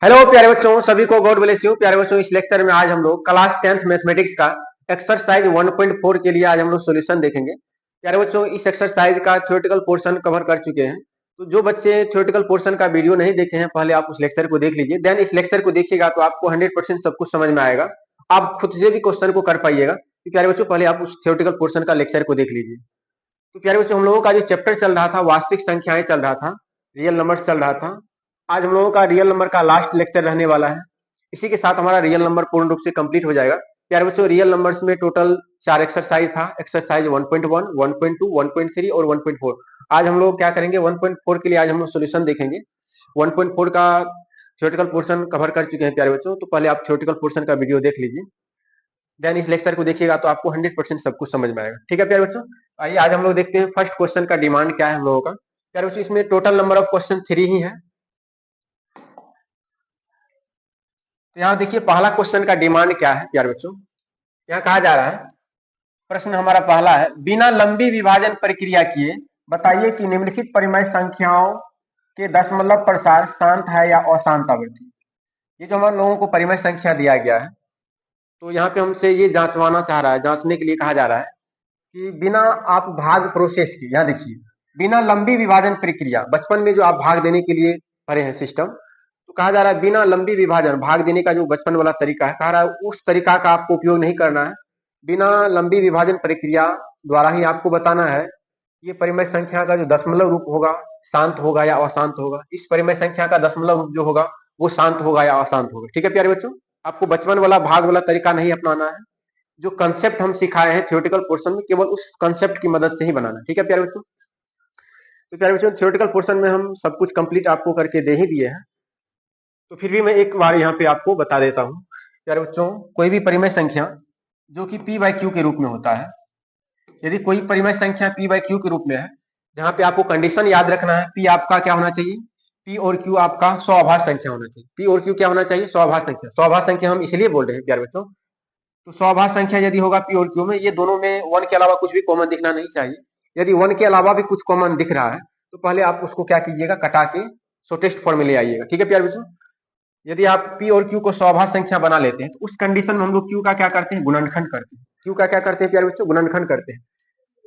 Hello प्यारे बच्चों, सभी को गॉड ब्लेस यू। प्यारे बच्चों, इस लेक्चर में आज हम लोग क्लास 10th मैथमेटिक्स का एक्सरसाइज 1.4 के लिए आज हम लोग सॉल्यूशन देखेंगे। प्यारे बच्चों, इस एक्सरसाइज का थ्योरेटिकल पोर्शन कवर कर चुके हैं। तो जो बच्चे थ्योरेटिकल पोर्शन का वीडियो नहीं देखे हैं, पहले आप उस लेक्चर को देख लीजिए। देन इस लेक्चर को देखिएगा तो आपको 100% सब कुछ समझ में आएगा। आप खुद से भी क्वेश्चन को कर पाइएगा। तो प्यारे बच्चों, पहले आप उस थ्योरेटिकल पोर्शन का लेक्चर को देख लीजिए। तो प्यारे बच्चों, हम लोगों का जो चैप्टर चल रहा था वास्तविक संख्याएं चल रहा था, रियल नंबर चल रहा था। आज हम लोगों का रियल नंबर का लास्ट लेक्चर रहने वाला है। इसी के साथ हमारा रियल नंबर पूर्ण रूप से कंप्लीट हो जाएगा। प्यारे बच्चों, रियल नंबर्स में टोटल 4 एक्सरसाइज था। एक्सरसाइज 1.1, 1.2, 1.3 और 1.4। आज हम लोग क्या करेंगे, 1.4 के लिए आज हम लोग सोल्यूशन देखेंगे। 1.4 का थ्योरेटिकल पोर्शन कवर कर चुके हैं प्यारे बच्चों। तो पहले आप थ्योरेटिकल पोर्शन का वीडियो देख लीजिए। देन इस लेक्चर को देखिएगा तो आपको 100% सब कुछ समझ में आएगा। ठीक है प्यारे बच्चों, आइए आज हम लोग देखते हैं फर्स्ट क्वेश्चन का डिमांड क्या है हम लोगों का। प्यारे बच्चों, इसमें टोटल नंबर ऑफ क्वेश्चन 3 ही है। तो यहाँ देखिए पहला क्वेश्चन का डिमांड क्या है प्यारे बच्चों। यहाँ कहा जा रहा है, प्रश्न हमारा पहला है, बिना लंबी विभाजन प्रक्रिया किए बताइए कि निम्नलिखित परिमेय संख्याओं के दशमलव प्रसार शांत है या अशांत आवृत्ति। ये जो हमारे लोगों को परिमेय संख्या दिया गया है, तो यहाँ पे हमसे ये जांचवाना चाह रहा है, जांचने के लिए कहा जा रहा है कि बिना आप भाग प्रोसेस की, यहाँ देखिए बिना लंबी विभाजन प्रक्रिया, बचपन में जो आप भाग देने के लिए पढ़े हैं सिस्टम, तो कहा जा रहा है बिना लंबी विभाजन भाग देने का जो बचपन वाला तरीका है, कहा रहा है उस तरीका का आपको उपयोग नहीं करना है। बिना लंबी विभाजन प्रक्रिया द्वारा ही आपको बताना है ये परिमेय संख्या का जो दशमलव रूप होगा शांत होगा या अशांत होगा। इस परिमेय संख्या का दशमलव रूप जो होगा वो शांत होगा या अशांत होगा। ठीक है प्यारे बच्चों, आपको बचपन वाला भाग वाला तरीका नहीं अपनाना है। जो कंसेप्ट हम सिखाए हैं थ्योरेटिकल पोर्शन में, केवल उस कंसेप्ट की मदद से ही बनाना है। ठीक है प्यारे बच्चों, तो प्यारे बच्चों थ्योरेटिकल पोर्शन में हम सब कुछ कंप्लीट आपको करके दे ही दिए हैं। तो फिर भी मैं एक बार यहाँ पे आपको बता देता हूँ। प्यारे बच्चों, कोई भी परिमेय संख्या जो कि p बाई क्यू के रूप में होता है, यदि कोई परिमेय संख्या p बाई क्यू के रूप में है, जहाँ पे आपको कंडीशन याद रखना है, p आपका क्या होना चाहिए, p और q आपका स्वाभाज संख्या होना चाहिए। p और q क्या होना चाहिए, स्वाभाज संख्या। स्वाभाज संख्या हम इसलिए बोल रहे हैं प्यारे बच्चों, तो स्वाभाज संख्या यदि होगा p और q में, ये दोनों में 1 के अलावा कुछ भी कॉमन दिखना नहीं चाहिए। यदि 1 के अलावा भी कुछ कॉमन दिख रहा है तो पहले आप उसको क्या कीजिएगा, कटा के शॉर्टेस्ट फॉर्म में ले आइएगा। ठीक है प्यारे बच्चों, यदि आप p और q को स्वाभाज संख्या बना लेते हैं तो उस कंडीशन में हम लोग q का क्या करते हैं, गुणनखंड करते हैं। q का क्या करते हैं प्यारे बच्चों, गुणनखंड करते हैं।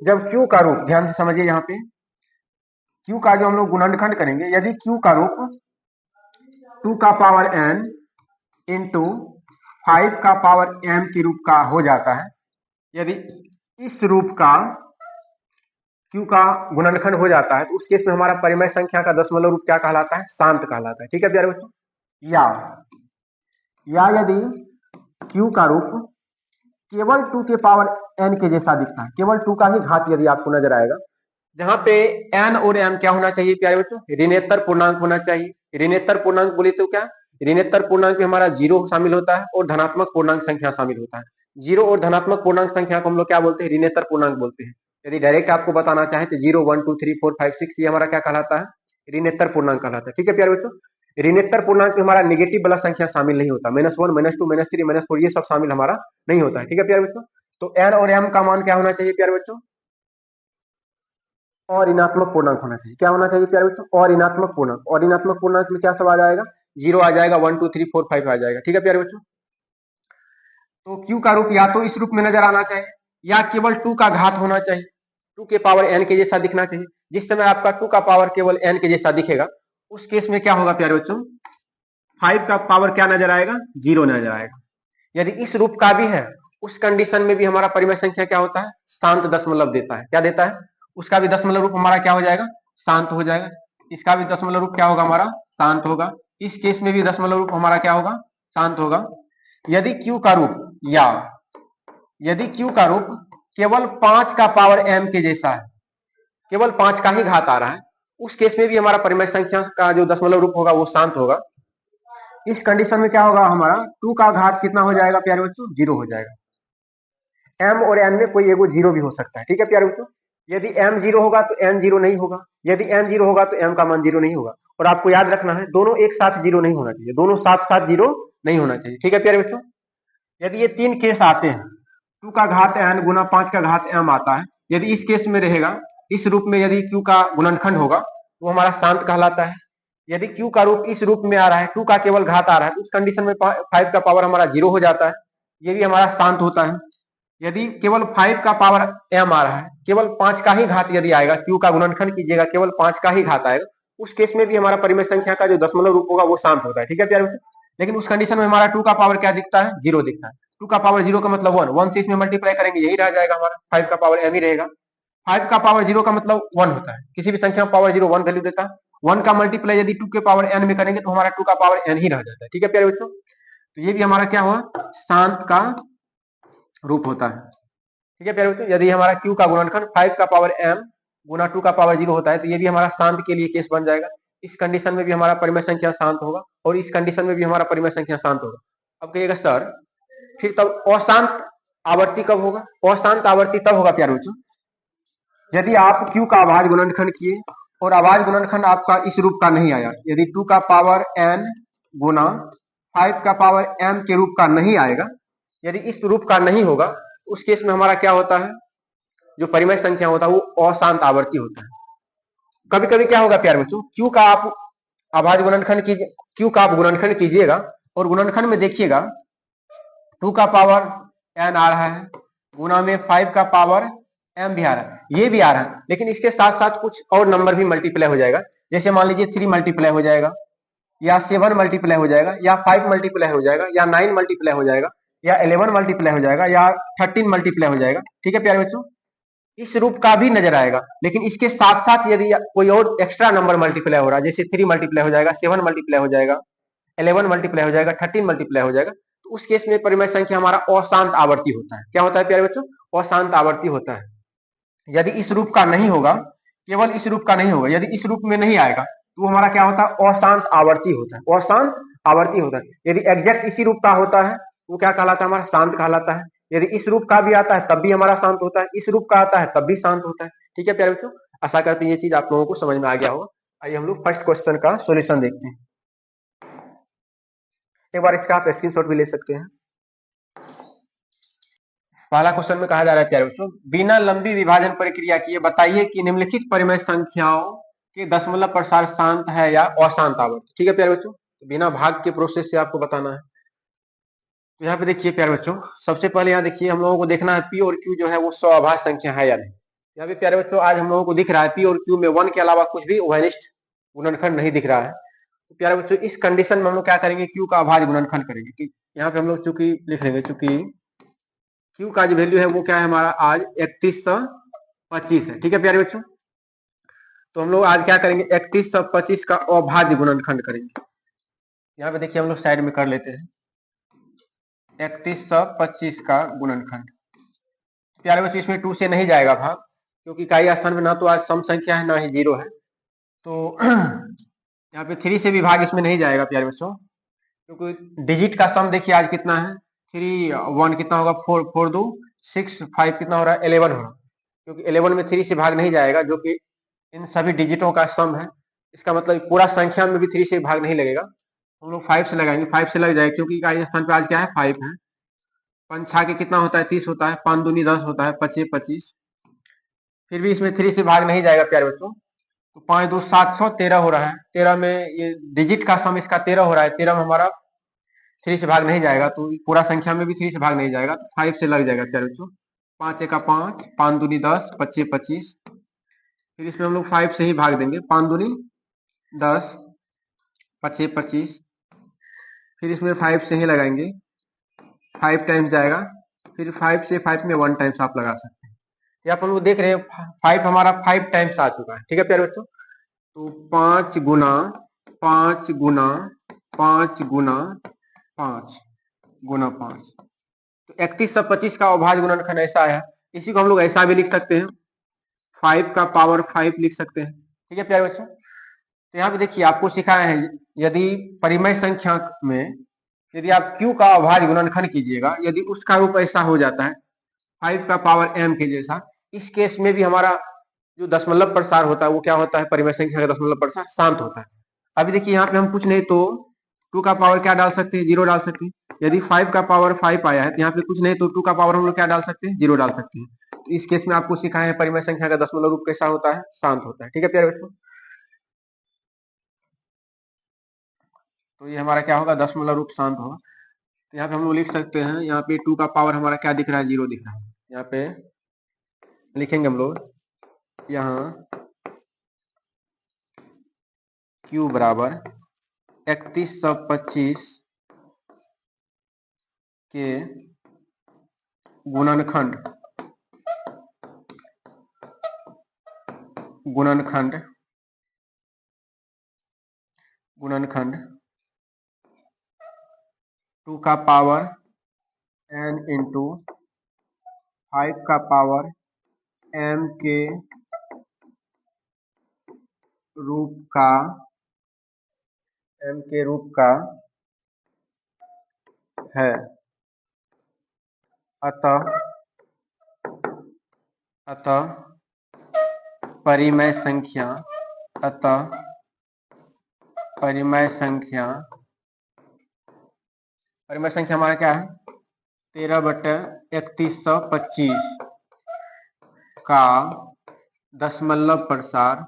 जब q का रूप, ध्यान से समझिए, यहाँ पे q का जो हम लोग गुणनखंड करेंगे, यदि q का रूप 2 का पावर n इंटू 5 का पावर m के रूप का हो जाता है, यदि इस रूप का q का गुणनखंड हो जाता है तो उस केस में हमारा परिमेय संख्या का दशमलव रूप क्या कहलाता है, शांत कहलाता है। ठीक है प्यारे बच्चों, या यदि q का रूप केवल 2 के पावर n के जैसा दिखता है, केवल 2 का ही घात यदि आपको नजर आएगा, जहां पे n और m क्या होना चाहिए प्यारे बच्चों, ऋणोत्तर पूर्णांक होना चाहिए। ऋणोत्तर पूर्णांक बोले तो क्या, ऋणोत्तर पूर्णांक में हमारा जीरो शामिल होता है और धनात्मक पूर्णांक संख्या शामिल होता है। जीरो और धनात्मक पूर्णांक संख्या को हम लोग क्या बोलते हैं, ऋणोत्तर पूर्णांक बोलते हैं। यदि डायरेक्ट आपको बताना चाहे तो 0, 1, 2, 3, 4, 5, 6 ये हमारा क्या कहलाता है, ऋणोत्तर पूर्णांक कहलाता है। ठीक है प्यारे बच्चों, ऋणोत्तर पूर्णांक में हमारा नेगेटिव वाला संख्या शामिल नहीं होता, -1, -2, -3, -4 ये सब शामिल हमारा नहीं होता है। ठीक है प्यारे बच्चों, तो n और m का मान क्या होना चाहिए प्यारे बच्चों, और ऋणात्मक पूर्णांक होना चाहिए। क्या होना चाहिए प्यारे बच्चों, और ऋणात्मक पूर्णांक। और ऋणात्मक पूर्णांक में क्या सब आ जाएगा, 0 आ जाएगा, 1, 2, 3, 4, 5 आ जाएगा। ठीक है प्यारे बच्चों, तो q का रूप या तो इस रूप में नजर आना चाहिए या केवल 2 का घात होना चाहिए, 2 के पावर n के जैसा दिखना चाहिए। जिस समय आपका 2 का पावर केवल n के जैसा दिखेगा, उस केस में क्या होगा प्यारे बच्चों, 5 का पावर क्या नजर आएगा, 0 नजर आएगा। यदि इस रूप का भी है, उस कंडीशन में भी हमारा परिमेय संख्या क्या होता है, शांत दशमलव देता है। क्या देता है, उसका भी दशमलव रूप हमारा क्या हो जाएगा, शांत हो जाएगा। इसका भी दशमलव रूप क्या होगा हमारा, शांत होगा। इस केस में भी दशमलव रूप हमारा क्या होगा, शांत होगा। यदि q का रूप, या यदि q का रूप केवल 5 का पावर m के जैसा है, केवल 5 का ही घात आ रहा है, उस केस में भी हमारा परिमेय संख्या का जो दशमलव रूप होगा वो शांत होगा। इस कंडीशन में क्या होगा, हमारा 2 का घात कितना हो जाएगा प्यारे बच्चों, 0 हो जाएगा। m और n में कोई एगो 0 भी हो सकता है। ठीक है प्यारे बच्चों, यदि m 0 होगा तो n 0 नहीं होगा, यदि n 0 होगा तो m का मान 0 नहीं होगा। और आपको याद रखना है, दोनों एक साथ 0 नहीं होना चाहिए, दोनों साथ साथ 0 नहीं होना चाहिए। ठीक है प्यारे बच्चों, यदि ये 3 केस आते हैं, 2 का घात n गुना 5 का घात m आता है, यदि इस केस में रहेगा, इस रूप में यदि q का गुणनखंड होगा वो हमारा शांत कहलाता है। यदि q का रूप इस रूप में आ रहा है, 2 का केवल घात आ रहा है, तो उस कंडीशन में 5 का पावर हमारा 0 हो जाता है, ये भी हमारा शांत होता है। यदि केवल 5 का पावर m आ रहा है, केवल 5 का ही घात यदि आएगा, q का गुणनखंड कीजिएगा, केवल 5 का ही घात आएगा, उस केस में भी हमारा परिमेय संख्या का जो दशमलव रूप होगा वो शांत होता है। ठीक है प्यारे बच्चों, लेकिन उस कंडीशन में हमारा 2 का पावर क्या दिखता है, 0 दिखता है। 2 का पावर 0 का मतलब 1 से इसमें मल्टीप्लाई करेंगे, यही रह जाएगा हमारा, 5 का पावर m ही रहेगा। 5 का पावर 0 का मतलब 1 होता है, किसी भी संख्या में पावर 0 1 वैल्यू देता है। 1 का मल्टीप्लाई यदि 2 के पावर n में करेंगे तो हमारा 2 का पावर n ही रह जाता है। ठीक है प्यारे बच्चों, तो ये भी हमारा क्या हुआ, शांत का रूप होता है। ठीक है प्यारे बच्चों, यदि हमारा q का गुणनखंड 5 का पावर m गुना 2 का पावर 0 होता है, तो ये भी हमारा शांत के लिए केस बन जाएगा। इस कंडीशन में भी हमारा परिमेय संख्या शांत होगा और इस कंडीशन में भी हमारा परिमेय संख्या शांत होगा। अब कहिएगा सर फिर तब अशांत आवर्ती कब होगा? अशांत आवर्ती तब होगा प्यारे बच्चों यदि आप q का अभाज्य गुणनखंड किए और अभाज्य गुणनखंड आपका इस रूप का नहीं आया, यदि 2 का पावर n गुना 5 का पावर m के रूप का नहीं आएगा, यदि इस रूप का नहीं होगा, उस केस में हमारा क्या होता है, जो परिमेय संख्या होता है वो अशांत आवर्ती होता है। कभी कभी क्या होगा प्यारे बच्चों, q का आप अभाज्य गुणनखंड कीजिए, q का आप गुणनखंड कीजिएगा और गुणनखंड में देखिएगा 2 का पावर n आ रहा है गुना में 5 का पावर m भी आ रहा है, ये भी आ रहा है, लेकिन इसके साथ साथ कुछ और नंबर भी मल्टीप्लाई हो जाएगा। जैसे मान लीजिए 3 मल्टीप्लाई हो जाएगा, या 7 मल्टीप्लाई हो जाएगा, या 5 मल्टीप्लाई हो जाएगा, या 9 मल्टीप्लाई हो जाएगा, या 11 मल्टीप्लाई हो जाएगा, या 13 मल्टीप्लाई हो जाएगा। ठीक है प्यारे बच्चों, इस रूप का भी नजर आएगा, लेकिन इसके साथ साथ यदि कोई और एक्स्ट्रा नंबर मल्टीप्लाई हो रहा है, जैसे 3 मल्टीप्लाई हो जाएगा, 7 मल्टीप्लाई हो जाएगा, 11 मल्टीप्लाई हो जाएगा, 13 मल्टीप्लाई हो जाएगा, तो उस केस में परिमेय संख्या हमारा अशांत आवर्ती होता है। क्या होता है प्यारे बच्चों? अशांत आवर्ती होता है। यदि इस रूप का नहीं होगा, केवल इस रूप का नहीं होगा, यदि इस रूप में नहीं आएगा, तो हमारा क्या होता है, अशांत आवर्ती होता है। अशांत आवर्ती होता है। यदि एग्जैक्ट इसी रूप का होता है वो क्या कहलाता है, हमारा शांत कहलाता है। यदि इस रूप का भी आता है तब भी हमारा शांत होता है, इस रूप का आता है तब भी शांत होता है। ठीक है प्यारे बच्चों, आशा करते हैं ये चीज आप लोगों को समझ में आ गया होगा। आइए हम लोग फर्स्ट क्वेश्चन का सोल्यूशन देखते हैं। एक बार इसका आप स्क्रीनशॉट भी ले सकते हैं। पहला क्वेश्चन में कहा जा रहा है प्यारे बच्चों, बिना लंबी विभाजन प्रक्रिया किए बताइए कि निम्नलिखित परिमेय संख्याओं के दशमलव प्रसार शांत है या अशांत आवर्ती। ठीक है प्यारे बच्चों, बिना भाग के प्रोसेस से आपको बताना है। तो यहाँ पे देखिए प्यारे बच्चों, सबसे पहले यहाँ देखिए हम लोगों को देखना है पी और क्यू जो है वो स्वाभाज्य संख्या है या नहीं। यहाँ पे प्यारे बच्चों आज हम लोगों को दिख रहा है पी और क्यू में 1 के अलावा कुछ भी ओवनिष्ठ गुणनखंड नहीं दिख रहा है। तो प्यारे बच्चों इस कंडीशन में हम लोग क्या करेंगे, क्यू का अभाज्य गुणनखंड करेंगे। कि यहाँ पे हम लोग चूंकि लिख लेंगे, चूंकि क्यू का जो वैल्यू है वो क्या है हमारा आज 3125 है। ठीक है प्यारे बच्चों, तो हम लोग आज क्या करेंगे, 3125 का अभाज्य गुणनखंड करेंगे। यहाँ पे देखिए हम लोग साइड में कर लेते हैं 3125 का गुणनखंड। प्यारे बच्चों इसमें 2 से नहीं जाएगा भाग, क्योंकि इकाई स्थान में ना तो आज सम संख्या है ना ही 0 है, तो यहाँ पे 3 से भी भाग इसमें नहीं जाएगा प्यारे बच्चों, क्योंकि डिजिट का सम देखिए आज कितना है, 3 1 कितना होगा, 4 4 2 6 5 कितना हो रहा है, 11 हो रहा है, क्योंकि 11 में 3 से भाग नहीं जाएगा, जो कि इन सभी डिजिटों का सम है। इसका मतलब पूरा संख्या में भी 3 से भाग नहीं लगेगा, हम लोग 5 से लगाएंगे, 5 से लग जाएगा, क्योंकि इकाई स्थान पे आज क्या है 5 है। 5 6 के कितना होता है 30 होता है, 5 दूनी 10 होता है, 25 25, फिर भी इसमें 3 से भाग नहीं जाएगा प्यारे बच्चों, तो 5 2 713 हो रहा है। 13 में ये डिजिट का सम इसका 13 हो रहा है, 13 में हमारा 3 से भाग नहीं जाएगा, तो पूरा संख्या में भी 3 से भाग नहीं जाएगा, तो 5 से लग जाएगा प्यारे बच्चों। 5 1 5, 5 दूनी 10, 25 25, फिर इसमें हम लोग 5 से ही भाग देंगे, 5 दूनी 10, 25 25, फिर इसमें 5 से ही लगाएंगे, 5 टाइम्स जाएगा, फिर 5 से 5 में 1 टाइम्स आप लगा सकते हैं। यहाँ पर हम लोग देख रहे हैं 5 हमारा 5 टाइम्स आ चुका है। ठीक है प्यारे बच्चों, तो 5 गुना 5 गुना 5 गुना 5 गुना 5, तो 3125 का अभाज्य गुणनखंड ऐसा है। इसी को हम लोग ऐसा भी लिख सकते हैं, 5 का पावर 5 लिख सकते हैं। ठीक है प्यारे बच्चों, तो यहाँ पे देखिए आपको सिखाया है, यदि परिमेय संख्या में यदि आप q का अभाज्य गुणनखंड कीजिएगा, यदि उसका रूप ऐसा हो जाता है 5 का पावर m के जैसा, इस केस में भी हमारा जो दशमलव प्रसार होता है वो क्या होता है, परिमेय संख्या का दशमलव प्रसार शांत होता है। अभी देखिए यहाँ पे हम कुछ नहीं तो 2 का पावर क्या डाल सकते हैं, 0 डाल सकते हैं। यदि 5 का पावर 5 आया है तो यहाँ पे कुछ नहीं तो 2 का पावर हम लोग क्या डाल सकते हैं, 0 डाल सकते हैं। तो इस केस में आपको सिखाए हैं परिमेय संख्या का दशमलव रूप कैसा होता है, शांत होता है। ठीक है प्यारे बच्चों। तो ये हमारा क्या होगा, दशमलव रूप शांत होगा। तो यहाँ पे हम लोग लिख सकते हैं, यहाँ पे 2 का पावर हमारा क्या दिख रहा है, 0 दिख रहा है। यहाँ पे लिखेंगे हम लोग, यहाँ Q बराबर 3125 के गुणनखंड गुणनखंड 2 का पावर n इंटू 5 का पावर m के रूप का है। अतः परिमेय संख्या हमारा क्या है, 13/3125 का दशमलव प्रसार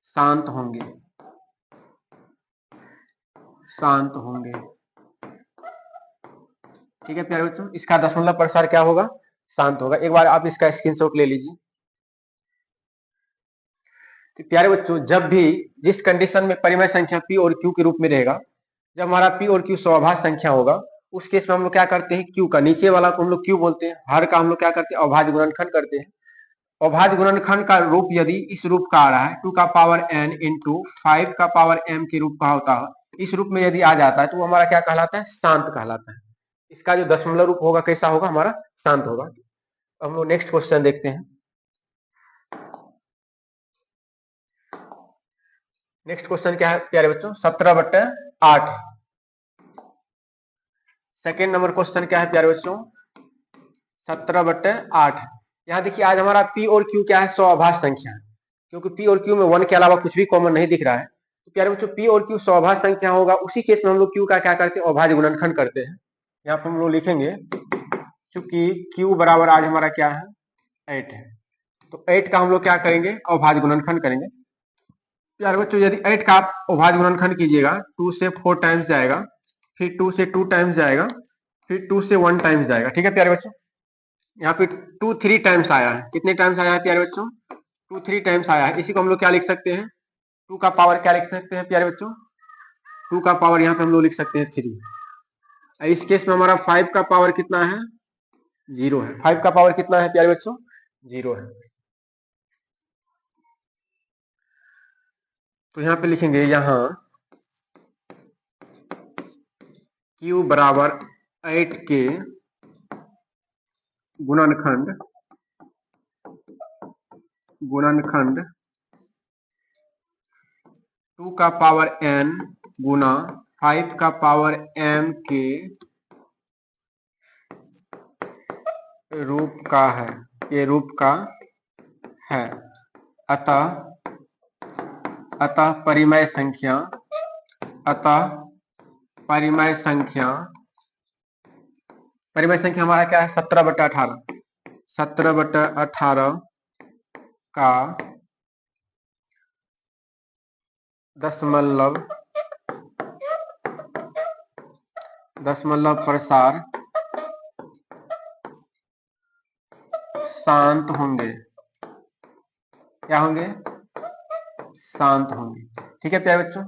शांत होंगे। ठीक है प्यारे बच्चों, इसका दशमलव प्रसार क्या होगा, शांत होगा। एक बार आप इसका स्क्रीनशॉट ले लीजिए। तो प्यारे बच्चों, जब भी जिस कंडीशन में परिमेय संख्या p और q के रूप में रहेगा, जब हमारा p और q स्वाभाज्य संख्या होगा, उस केस में हम लोग क्या करते हैं, q का नीचे वाला को हम लोग q बोलते हैं, हर का हम लोग क्या करते हैं, अभाज्य गुणनखंड करते हैं। अभाज्य गुणनखंड का रूप यदि इस रूप का आ रहा है, 2 का पावर n इंटू 5 का पावर m के रूप का होता है, इस रूप में यदि आ जाता है तो वो हमारा क्या कहलाता है, शांत कहलाता है। इसका जो दशमलव रूप होगा कैसा होगा, हमारा शांत होगा। हम लोग नेक्स्ट क्वेश्चन देखते हैं। नेक्स्ट क्वेश्चन क्या है प्यारे बच्चों, 17/8। सेकेंड नंबर क्वेश्चन क्या है प्यारे बच्चों, 17/8। यहाँ देखिए, आज हमारा p और q क्या है, स्वाभाज्य संख्या है, क्योंकि p और q में 1 के अलावा कुछ भी कॉमन नहीं दिख रहा है। तो प्यारे बच्चों, p और q स्वाभाज्य संख्या होगा, उसी केस में हम लोग q का क्या करते हैं, अभाज्य गुणनखंड करते हैं। यहाँ पर हम लोग लिखेंगे, क्योंकि q बराबर आज हमारा क्या है, 8 है, तो 8 का हम लोग क्या करेंगे, अभाज्य गुणनखंड करेंगे। प्यारे बच्चों, यदि 8 का आप अभाज्य गुणनखंड कीजिएगा, 2 से 4 टाइम्स जाएगा, फिर 2 से 2 टाइम्स जाएगा, फिर 2 से 1 टाइम्स जाएगा। ठीक है प्यारे बच्चों, यहाँ पे 2 3 टाइम्स आया है। कितने टाइम्स आया है प्यारे बच्चों, 2 3 टाइम्स आया है। इसी को हम लोग क्या लिख सकते हैं, 2 का पावर क्या लिख सकते हैं प्यारे बच्चों, 2 का पावर यहाँ पे हम लोग लिख सकते हैं 3। इस केस में हमारा 5 का पावर कितना है, 0 है। 5 का पावर कितना है प्यारे बच्चों, 0 है। तो यहाँ पे लिखेंगे, यहाँ Q बराबर 8 के गुणनखंड 2 का पावर n गुना 5 का पावर m के रूप का है, ये रूप का है। अतः परिमेय संख्या हमारा क्या है, 17/18। 17/18 का दशमलव प्रसार शांत होंगे। क्या होंगे, शांत होंगे। ठीक है प्यारे बच्चों,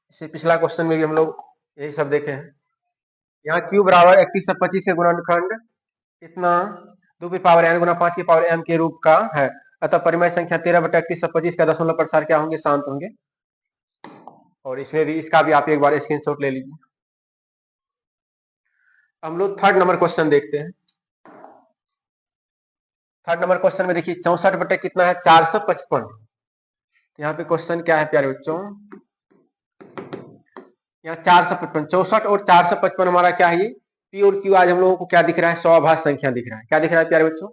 इससे पिछला क्वेश्चन में भी हम लोग यही सब देखे हैं। यहाँ Q बराबर 3125 के गुणनखंड कितना, 2 की पावर n गुना 5 की पावर m के रूप का है। अतः परिमेय संख्या 13/3125 का दशमलव प्रसार क्या होंगे, शांत होंगे। और इसमें भी, इसका भी आप एक बार स्क्रीनशॉट ले लीजिए। हम लोग थर्ड नंबर क्वेश्चन देखते हैं। थर्ड नंबर क्वेश्चन में देखिए, 64 बटे कितना है, 455। यहाँ पे क्वेश्चन क्या है प्यारे बच्चों, यहाँ 455, 64 और 455 हमारा क्या है, ये P और Q आज हम लोगों को क्या दिख रहा है, स्वाभाज्य संख्या दिख रहा है। क्या दिख रहा है प्यारे बच्चों,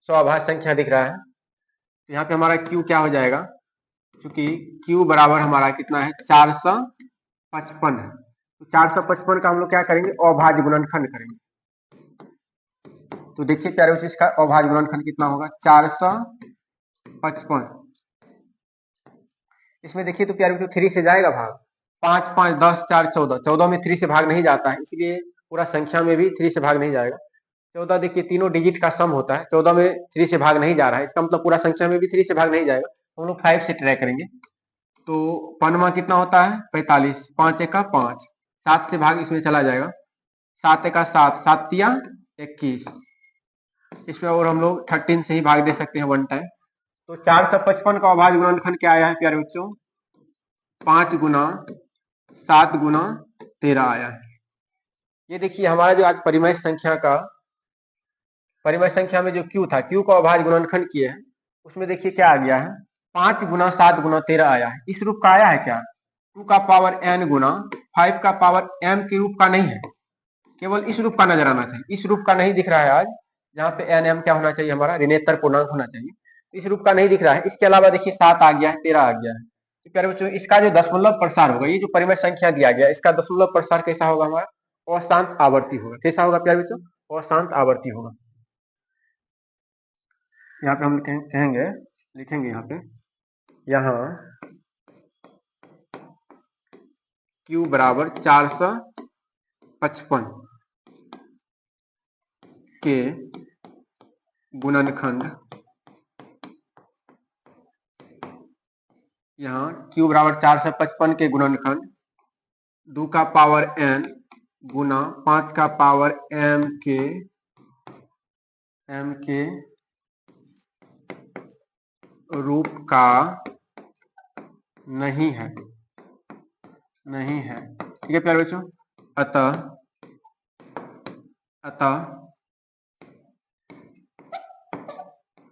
स्वाभाज्य संख्या दिख रहा है। तो यहाँ पे हमारा Q क्या हो जाएगा, क्योंकि Q बराबर हमारा कितना है, 455 है। तो 455 का हम लोग क्या करेंगे, अभाज्य गुणनखंड करेंगे। तो देखिए प्यारे बच्चों इसका अभाज्य गुणनखंड कितना होगा 455। इसमें देखिए तो प्यारे बच्चों 3 से जाएगा भाग, 5 5 10 4 14, 14 में 3 से भाग नहीं जाता है, इसलिए पूरा संख्या में भी 3 से भाग नहीं जाएगा। 14 देखिए तीनों डिजिट का सम होता है, 14 में 3 से भाग नहीं जा रहा है, इसका मतलब पूरा संख्या में भी 3 से भाग नहीं जाएगा। हम लोग 5 से ट्राई करेंगे। तो पनमा कितना होता है 45, 5 एक का 5, 7 से भाग इसमें चला जाएगा, 7 एक का 7, 7 तिया 21, इसमें और हम लोग 13 से ही भाग दे सकते हैं वन टाइम। तो 455 का अभाज्य गुणनखंड क्या आया है प्यारे बच्चों 5 गुना 7 गुना 13 आया है। ये देखिए हमारा जो आज परिमेय संख्या में जो क्यू था, क्यू का अभाज्य गुणनखंड किए हैं, उसमें देखिए क्या आ गया है 5 गुना 7 गुना 13 आया है। इस रूप का आया है क्या 2 का पावर n गुना 5 का पावर m के रूप का नहीं है, केवल इस रूप का नजर आना चाहिए। इस रूप का नहीं दिख रहा है आज, जहाँ पे एन एम क्या होना चाहिए हमारा ऋणेतर पूर्णांक होना चाहिए, इस रूप का नहीं दिख रहा है। इसके अलावा देखिए 7 आ गया है 13 आ गया है। तो प्यारे बच्चों इसका जो दशमलव प्रसार होगा, ये जो परिमेय संख्या दिया गया इसका दशमलव प्रसार कैसा होगा हमारा अशांत आवर्ती होगा। कैसा होगा प्यारे बच्चों अशांत आवर्ती होगा। यहाँ पे हम कहेंगे लिखेंगे यहाँ Q बराबर 455 के गुणनखंड, यहाँ Q बराबर 455 के गुणनखंड 2 का पावर n गुना 5 का पावर m के रूप का नहीं है। ठीक है प्यारे बच्चों, अतः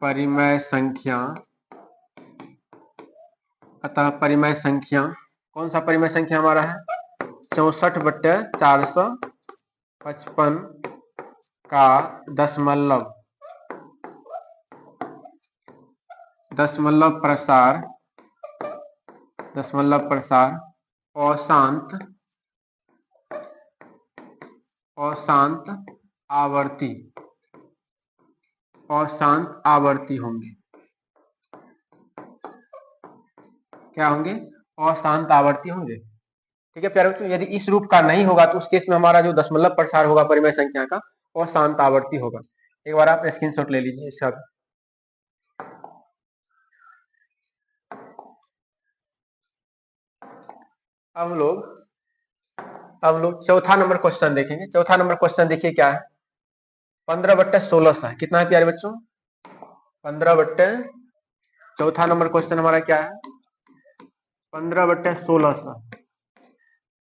परिमेय संख्या कौन सा परिमेय संख्या हमारा है 64/455 का दशमलव प्रसार अशांत आवर्ती होंगे। क्या होंगे अशांत आवर्ती होंगे। ठीक है प्यारे बच्चों, यदि इस रूप का नहीं होगा तो उस केस में हमारा जो दशमलव प्रसार होगा परिमेय संख्या का अशांत आवर्ती होगा। एक बार आप स्क्रीनशॉट ले लीजिए इसका। अब हम लोग चौथा नंबर क्वेश्चन देखेंगे। चौथा नंबर क्वेश्चन देखिए क्या है 15/16 है। कितना है प्यारे बच्चों 15 चौथा नंबर क्वेश्चन हमारा क्या है 15/16।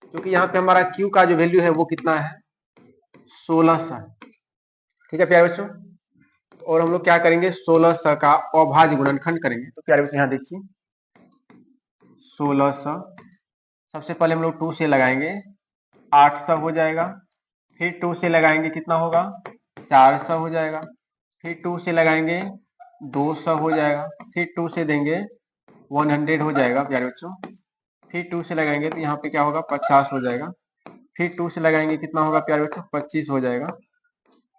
क्योंकि यहाँ पे हमारा Q का जो वैल्यू है वो कितना है 1600। ठीक है प्यारे बच्चों, और हम लोग क्या करेंगे 1600 का अभाज्य गुणनखंड करेंगे। तो प्यारे बच्चों यहाँ देखिए 1600, सबसे पहले हम लोग 2 से लगाएंगे 800 हो जाएगा, फिर 2 से लगाएंगे कितना होगा 400 हो जाएगा, फिर 2 से लगाएंगे 200 हो जाएगा, फिर 2 से देंगे 100 हो जाएगा प्यारे बच्चों, फिर 2 से लगाएंगे तो यहाँ पे क्या होगा 50 हो जाएगा, फिर 2 से लगाएंगे कितना होगा प्यारे बच्चों 25 हो जाएगा,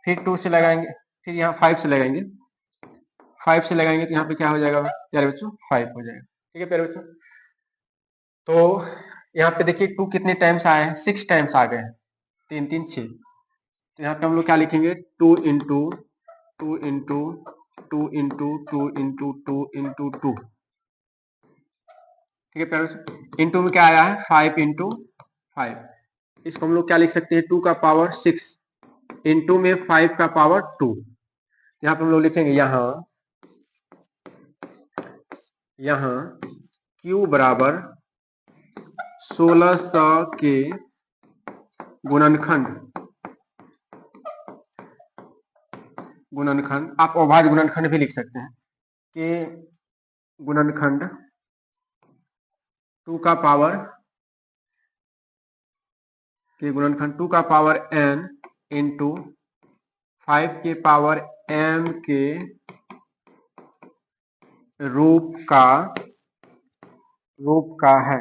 फिर 2 से लगाएंगे, फिर यहाँ 5 से लगाएंगे, 5 से लगाएंगे तो यहाँ पे क्या हो जाएगा प्यारे बच्चों 5 हो जाएगा। ठीक है प्यारे बच्चों, तो यहाँ पे देखिए 2 कितने टाइम्स आए हैं 6 टाइम्स आ गए हैं, 3 3 6। तो यहाँ पे हम लोग क्या लिखेंगे 2 into 2 into 2 into 2 into 2 into 2। ठीक है प्यारे बच्चों, इंटू में क्या आया है 5 इंटू 5। इसको हम लोग क्या लिख सकते हैं 2 का पावर 6 इंटू में 5 का पावर 2। यहाँ पे हम लोग लिखेंगे यहाँ Q बराबर 1600 के गुणनखंड, आप अभाज्य गुणनखंड भी लिख सकते हैं कि गुणनखंड 2 का पावर n इंटू 5 के पावर m के रूप का है।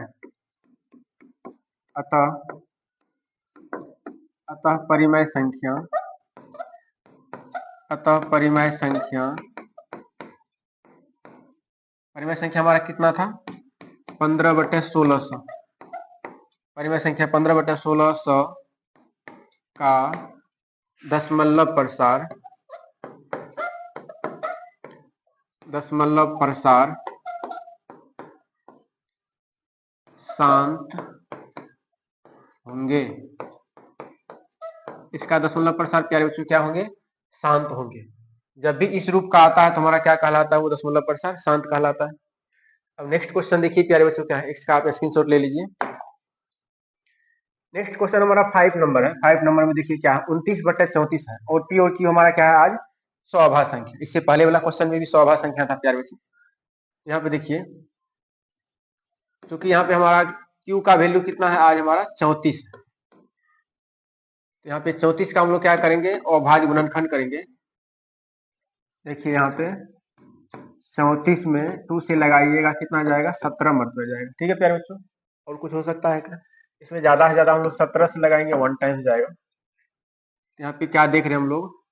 अतः परिमेय संख्या अतः परिमेय संख्या हमारा कितना था 15/1600। परिमेय संख्या 15/1600 का दशमलव प्रसार शांत होंगे। इसका दशमलव प्रसार प्यारे बच्चों क्या होंगे शांत होंगे। जब भी इस रूप का आता है तो हमारा क्या कहलाता है वो दशमलव प्रसार शांत कहलाता है। अब नेक्स्ट क्वेश्चन देखिए प्यारे बच्चों क्या है, इसका आप स्क्रीनशॉट ले लीजिए। नेक्स्ट क्वेश्चन हमारा 5 नंबर है। 5 नंबर में देखिए क्या है 29/34 है और पी और क्यू हमारा क्या है आज स्वाभाव संख्या। इससे पहले वाला क्वेश्चन में भी स्वाभाव संख्या था प्यारे बच्चों। यहाँ पे देखिए क्योंकि यहाँ पे हमारा क्यू का वैल्यू कितना है आज हमारा 34 है, तो यहाँ पे 34 का हम लोग क्या करेंगे अभाज्य गुणनखंड करेंगे। देखिए यहाँ पे 34 में 2 से लगाइएगा कितना जाएगा 17 मरतबा जाएगा। ठीक है प्यारे बच्चों, और कुछ हो सकता है क्या इसमें ज्यादा से ज्यादा हम लोग 17 से लगाएंगे 1 टाइम जाएगा। यहाँ पे क्या देख रहे हैं हम लोग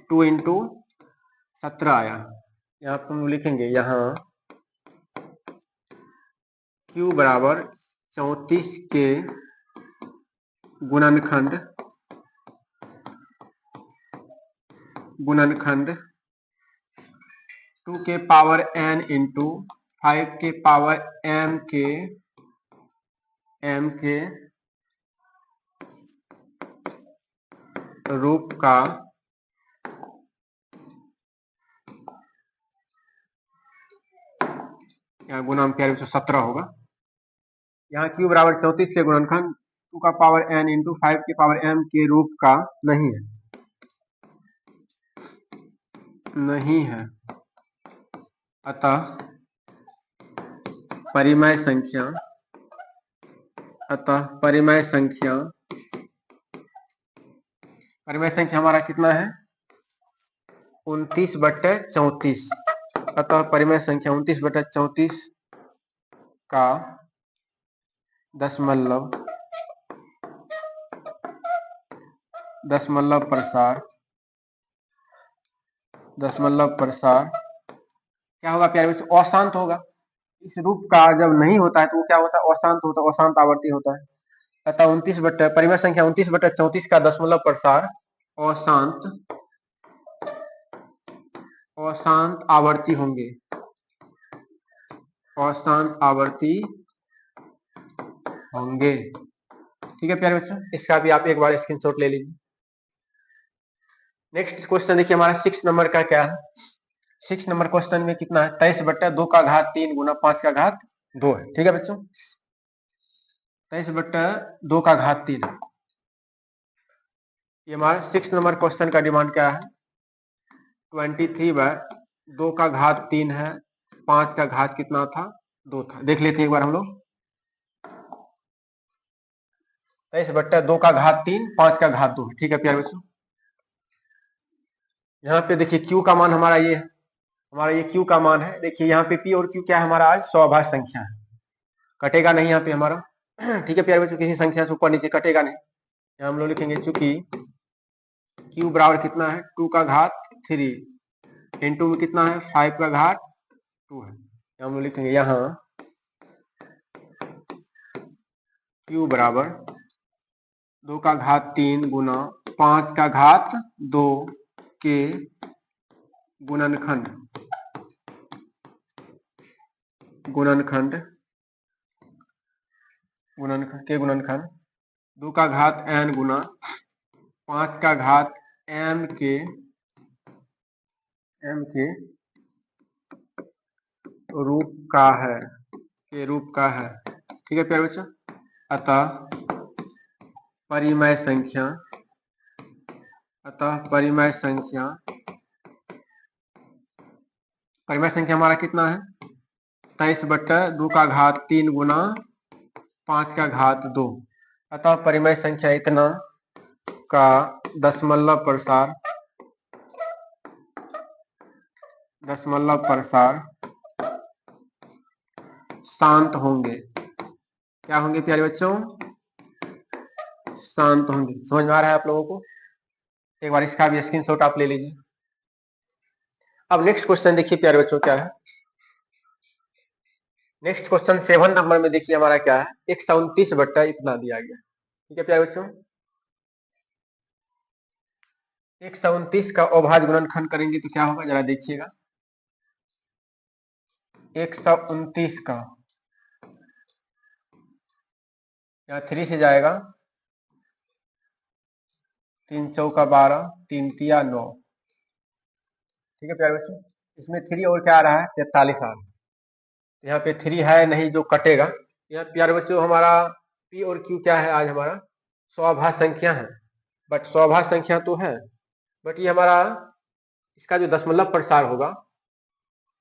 2 × 17 आया। यहाँ पे हम लिखेंगे यहाँ Q बराबर 34 के गुणनखंड 2 के पावर n × 5 के पावर m के रूप का यहाँ गुना में प्यारे 17 होगा। यहाँ Q बराबर 34 के गुणनखंड 2 का पावर n × 5 के पावर m के रूप का नहीं है, अतः परिमेय संख्या हमारा कितना है 29/34। अतः परिमेय संख्या 29/34 का दशमलव प्रसार क्या होगा प्यारे बच्चों अशांत होगा। इस रूप का जब नहीं होता है तो वो क्या होता है अशांत होता है, अशांत आवर्ती होता है। अतः परिमेय संख्या 29/34 का दशमलव प्रसार अशांत आवर्ती होंगे, ठीक है प्यारे बच्चों, इसका भी आप एक बार स्क्रीनशॉट ले लीजिए। नेक्स्ट क्वेश्चन देखिए हमारा 6 नंबर का क्या है। 6 नंबर क्वेश्चन में कितना है 23/2 गुना 5/2 है। ठीक है बच्चों 23/2 ये हमारा 6 नंबर क्वेश्चन का डिमांड क्या है 23/2 है, 5 का घात कितना था 2 था। देख लेते हैं एक बार हम लोग 23/2 5 का घात 2। ठीक है प्यारे बच्चों यहाँ पे देखिए Q का मान हमारा ये है, हमारा ये Q का मान है। देखिए यहाँ पे P और Q क्या है हमारा आज स्वाभाज्य संख्या है, कटेगा नहीं यहाँ पे हमारा। ठीक है प्यारे बच्चों किसी संख्या से ऊपर नीचे कटेगा नहीं। यहाँ हम लोग लिखेंगे चूंकि Q बराबर कितना है 2 का घात 3 इंटू में कितना है 5 का घात 2 है। हम लोग लिखेंगे यहाँ Q बराबर 2 का घात 3 गुना 5 का घात 2 के गुणनखंड 2 का घात n गुना 5 का घात m के रूप का है, ठीक है प्यारे बच्चों। अतः परिमेय संख्या हमारा कितना है 23/2 का घात 3 गुना 5 का घात 2। अतः परिमेय संख्या इतना का दशमलव प्रसार शांत होंगे। क्या होंगे प्यारे बच्चों शांत होंगे। समझ में आ रहा है आप लोगों को। एक बार इसका भी स्क्रीनशॉट आप ले लीजिए। अब नेक्स्ट क्वेश्चन देखिए प्यारे बच्चों क्या है। नेक्स्ट क्वेश्चन 7 नंबर में देखिए हमारा क्या है, 129 बट्टा इतना दिया गया। ठीक है प्यारे बच्चों, 129 का अभाज्य गुणनखंड करेंगे तो क्या होगा जरा देखिएगा। 129 का यहाँ 3 से जाएगा, 3 चौका 12, 3 तिया 9। ठीक है प्यारे बच्चों, इसमें 3 और क्या आ रहा है, 43 आ रहा है। यहाँ पे 3 है नहीं जो कटेगा। यहाँ प्यारे बच्चों हमारा पी और क्यू क्या है, आज हमारा स्वाभाज्य संख्या है। बट स्वाभाज्य संख्या तो है, बट ये हमारा इसका जो दशमलव प्रसार होगा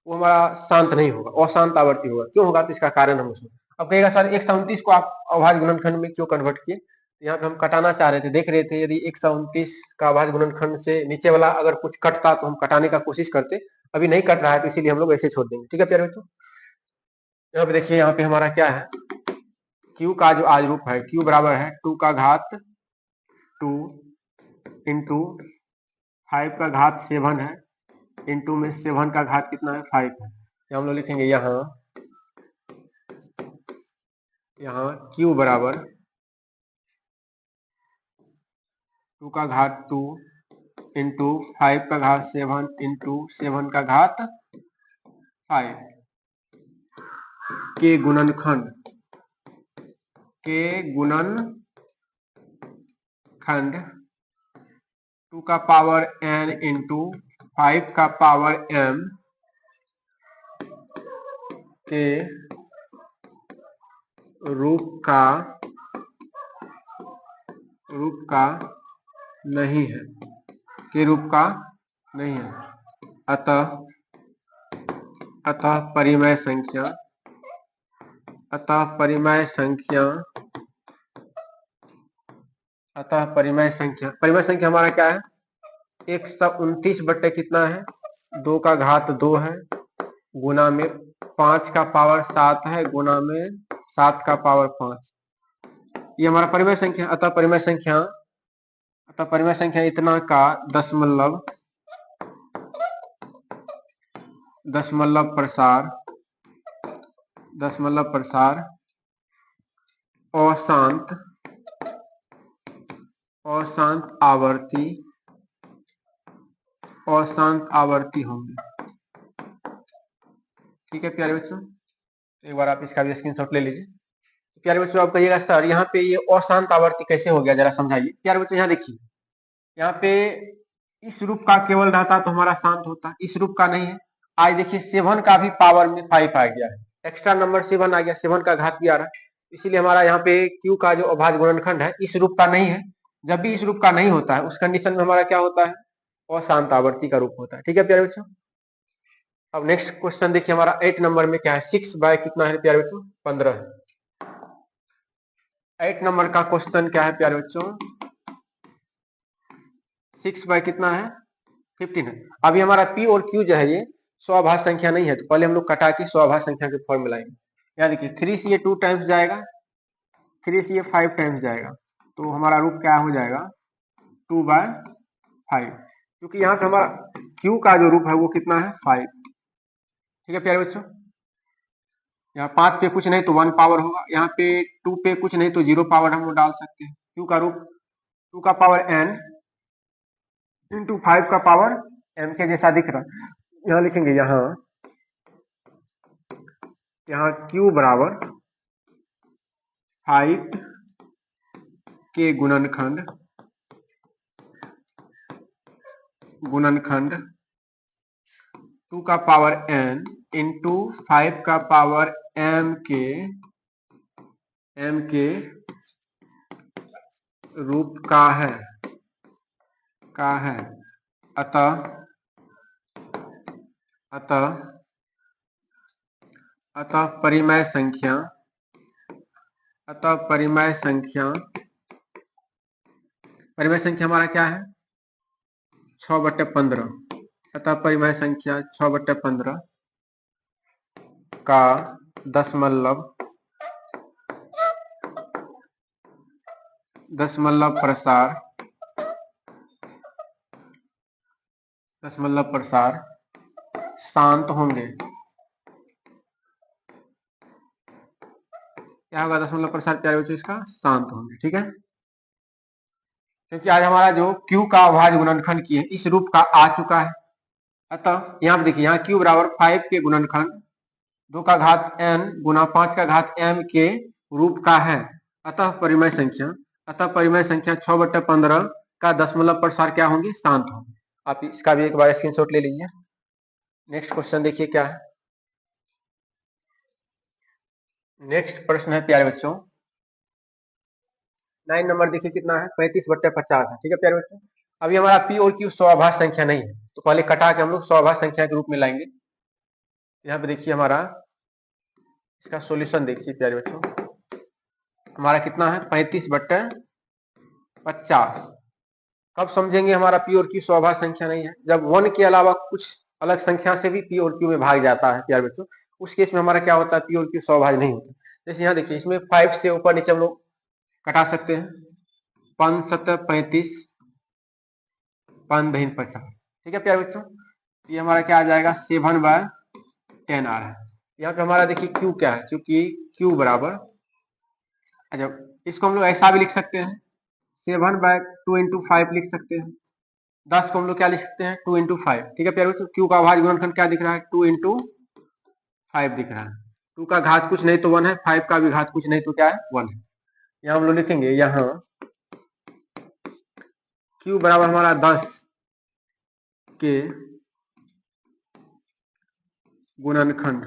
वो हमारा शांत नहीं होगा, अशांत आवर्ती होगा। क्यों होगा तो इसका कारण हम उसमें अब कहेगा सर 129 को आप अभाज्य गुणनखंड में क्यों कन्वर्ट किए। तो यहाँ पे हम कटाना चाह रहे थे, देख रहे थे यदि 129 का अभाज्य गुणनखंड से नीचे वाला अगर कुछ कटता तो हम कटाने का कोशिश करते। अभी नहीं कट रहा है तो इसीलिए हम लोग ऐसे छोड़ देंगे। ठीक है प्यारे बच्चों, यहाँ पे देखिए, यहाँ पे हमारा क्या है, q का जो आज रूप है q बराबर है 2 का घात 2 इंटू 5 का घात 7 है, इंटू में 7 का घात कितना है 5 है। तो हम लोग लिखेंगे यहाँ q बराबर 2 का घात 2 इंटू 5 का घात 7 इंटू 7 का घात 5 के गुणनखंड 2 का पावर n इंटू 5 का पावर m के रूप का नहीं है, के रूप का नहीं है। अतः परिमेय संख्या परिमेय संख्या हमारा क्या है, 129 बट्टे कितना है 2 का घात 2 है, गुना में 5 का पावर 7 है, गुना में 7 का पावर 5। ये हमारा परिमेय संख्या। अतः परिमेय संख्या इतना का दशमलव प्रसार अशांत आवर्ती होंगे। ठीक है प्यारे बच्चों, एक बार आप इसका भी स्क्रीनशॉट ले लीजिए। प्यारे बच्चों आप कहिएगा सर यहाँ पे ये अशांत आवर्ती कैसे हो गया, जरा समझाइए। प्यारे बच्चों यहाँ देखिए, यहाँ पे इस रूप का केवल रहता तो हमारा शांत होता, इस रूप का नहीं है। आज देखिए 7 का भी पावर में 5 आ गया है, एक्स्ट्रा नंबर 7 आ गया, 7 का घात भी आ रहा है। इसीलिए हमारा यहाँ पे Q का जो अभाज्य गुणनखंड है इस रूप का नहीं है। जब भी इस रूप का नहीं होता है उस कंडीशन में हमारा क्या होता है, अशांत आवर्ती का रूप होता है। ठीक है प्यारे बच्चों, अब नेक्स्ट क्वेश्चन देखिए हमारा 8 नंबर में क्या है, 6 बाय कितना है प्यारे बच्चों 15 है। 8 नंबर का क्वेश्चन क्या है प्यारे बच्चों, 6 बाय कितना है 15 है। अभी हमारा P और Q जो है ये स्वाभाज्य संख्या नहीं है, तो पहले हम लोग कटा के स्वाभाज्य संख्या के फॉर्म में लाएंगे। यहाँ देखिए 3 से ये 2 टाइम्स जाएगा, 3 से ये 5 टाइम्स जाएगा, तो हमारा रूप क्या हो जाएगा 2/5, क्योंकि यहाँ पे हमारा Q का जो रूप है वो कितना है 5। ठीक है प्यारे बच्चों, यहाँ 5 पे कुछ नहीं तो 1 पावर होगा, यहाँ पे 2 पे कुछ नहीं तो 0 पावर हम लोग डाल सकते हैं। Q का रूप 2 का पावर n इंटू 5 का पावर m के जैसा दिख रहा है। यहाँ लिखेंगे यहाँ Q बराबर 5 के गुणनखंड 2 का पावर n इंटू 5 का पावर m के रूप का है। अतः परिमेय संख्या हमारा क्या है 6/15। अतः परिमेय संख्या 6/15 का दशमलव प्रसार शांत होंगे। क्या होगा दशमलव प्रसार प्यारे बच्चों, इसका शांत होंगे। ठीक है, क्योंकि आज हमारा जो q का अभाज्य गुणनखंड की है इस रूप का आ चुका है। अतः यहाँ पे देखिए, यहाँ q बराबर 5 के गुणनखंड 2 का घात n गुना 5 का घात m के रूप का है। अतः परिमेय संख्या 6/15 का दशमलव प्रसार क्या होंगे, शांत होंगे। आप इसका भी एक बार स्क्रीनशॉट ले लीजिए। नेक्स्ट क्वेश्चन देखिए क्या है। नेक्स्ट प्रश्न है प्यारे बच्चों 9 नंबर, देखिए कितना है, 35/50 है। ठीक है प्यारे बच्चों, अभी हमारा पी और क्यू स्वाभाज्य संख्या नहीं है, तो पहले कटा के हम लोग स्वाभाज्य संख्या के रूप में लाएंगे। यहाँ पे देखिए हमारा इसका सॉल्यूशन देखिए प्यारे बच्चों, हमारा कितना है 35/50। कब समझेंगे हमारा पी और क्यू स्वाभाज्य संख्या नहीं है, जब 1 के अलावा कुछ अलग संख्या से भी पी और क्यू में भाग जाता है प्यारे बच्चों, उस केस में हमारा क्या होता है, पी और क्यू स्वाभाज्य नहीं होता। जैसे यहाँ देखिए, इसमें 5 से ऊपर नीचे हम लोग कटा सकते हैं, 5 7 35 5 बहन 50। ठीक है प्यारे बच्चों, ये हमारा क्या आ जाएगा 7/10 आ रहा है। यहाँ पे हमारा देखिए क्यू क्या है, क्योंकि क्यू बराबर, अच्छा इसको हम लोग ऐसा भी लिख सकते हैं, 7/2 इंटू 5 लिख सकते हैं। 10 को हम लोग क्या लिख सकते हैं, 2 इंटू 5। ठीक है प्यारे बच्चों, क्यू का अभाज्य गुणनखंड क्या दिख रहा है, 2 इंटू 5 दिख रहा है। 2 का घात कुछ नहीं तो 1 है, 5 का भी घात कुछ नहीं तो क्या है, 1 है। यहाँ हम लोग लिखेंगे, यहाँ क्यू बराबर हमारा 10 के गुणनखंड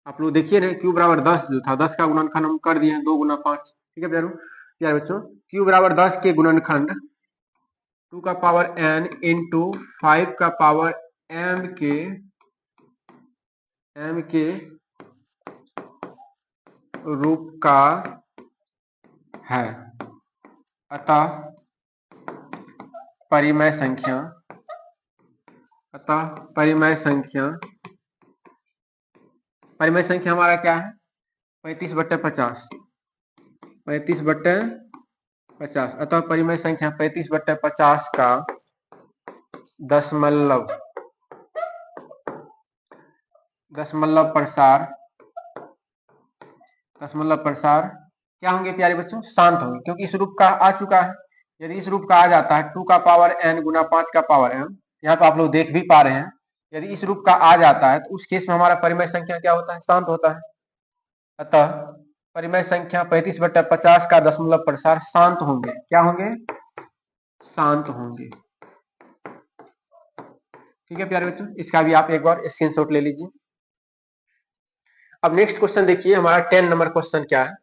आप लोग देखिए ना, क्यू बराबर 10 जो था, 10 का गुणनखंड हम कर दिए हैं 2 गुना 5। ठीक है प्यारे बच्चों, क्यू बराबर 10 के गुणनखंड 2 का पावर n इंटू 5 का पावर m के रूप का है। अतः परिमेय संख्या हमारा क्या है, 35/50। 35/50, अतः परिमेय संख्या 35/50 का दशमलव प्रसार क्या होंगे प्यारे बच्चों, शांत होंगे, क्योंकि इस रूप का आ चुका है। यदि इस रूप का आ जाता है 2 का पावर n गुना 5 का पावर m, यहाँ पे आप लोग देख भी पा रहे हैं, यदि इस रूप का आ जाता है तो उस केस में हमारा परिमेय संख्या क्या होता है, शांत होता है। अतः परिमेय संख्या 35/50 का दशमलव प्रसार शांत होंगे। क्या होंगे, शांत होंगे। ठीक है प्यारे बच्चों, इसका भी आप एक बार स्क्रीनशॉट ले लीजिए। अब नेक्स्ट क्वेश्चन देखिए, हमारा 10 नंबर क्वेश्चन क्या है,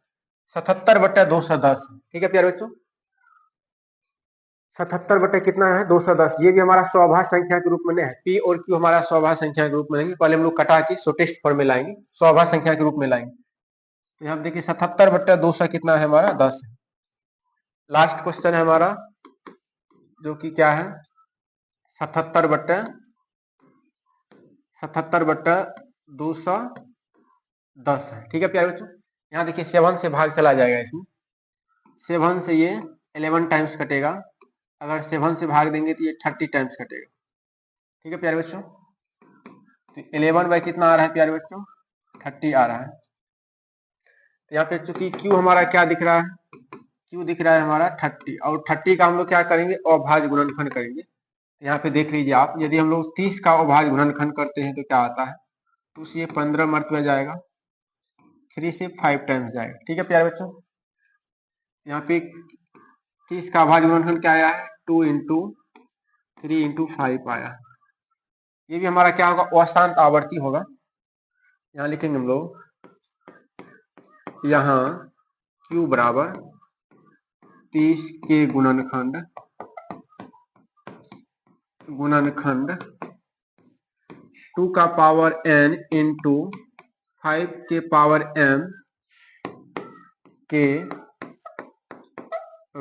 77/210। ठीक है प्यारे बच्चों, 77 बटे कितना है, 210। ये भी हमारा स्वाभाज्य संख्या के रूप में नहीं है, पी और क्यू हमारा स्वाभाज्य संख्या के रूप में नहीं, पहले हम लोग कटा के शॉर्टेस्ट फॉर्म में लाएंगे, स्वाभाज्य संख्या के रूप में लाएंगे। तो यहाँ देखिए 77/200 कितना है, हमारा 10 है। लास्ट क्वेश्चन है हमारा, जो कि क्या है 77/210 है। ठीक है प्यारे बच्चों, यहाँ देखिए 7 से भाग चला जाएगा, इसमें 7 से ये 11 टाइम्स कटेगा, अगर 7 से भाग देंगे तो ये 30 टाइम्स कटेगा। ठीक है प्यारे बच्चों, तो 11 बाई कितना आ रहा है प्यारे बच्चों, 30 आ रहा है। तो यहाँ पे चूंकि Q हमारा क्या दिख रहा है, Q दिख रहा है हमारा 30, और 30 का हम लोग क्या करेंगे, अभाज्य गुणनखंड करेंगे। तो यहाँ पे देख लीजिए आप, यदि हम लोग 30 का अभाज्य गुणनखंड करते हैं तो क्या आता है, 2 से ये 15 मर्तबा जाएगा, 3 से 5 टाइम्स जाएगा। ठीक है प्यारे बच्चों, यहाँ पे 30 का अभाज्य गुणनखंड क्या आया है, 2 इंटू 3 इंटू 5 आया। ये भी हमारा क्या होगा, अशांत आवर्ती होगा। यहाँ लिखेंगे हम लोग, यहाँ Q बराबर 30 के गुणनखंड 2 का पावर n इंटू 5 के पावर m के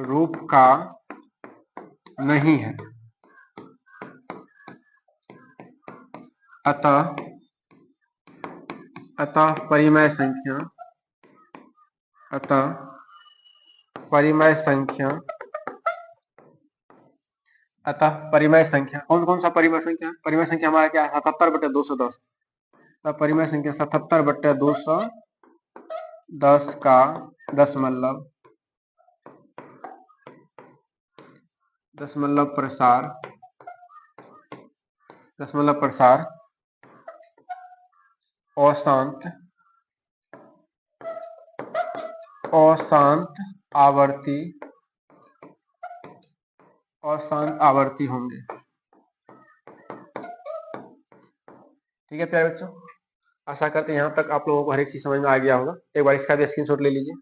रूप का नहीं है। अतः परिमेय संख्या अतः परिमेय संख्या कौन कौन सा परिमेय संख्या? परिमेय संख्या हमारा क्या है? 77/210। तब परिमेय संख्या 77/210 का दशमलव प्रसार अशांत आवर्ती होंगे। ठीक है प्यारे बच्चों, आशा करते हैं यहाँ तक आप लोगों को हर एक चीज समझ में आ गया होगा। एक बार इसका भी स्क्रीनशॉट ले लीजिए।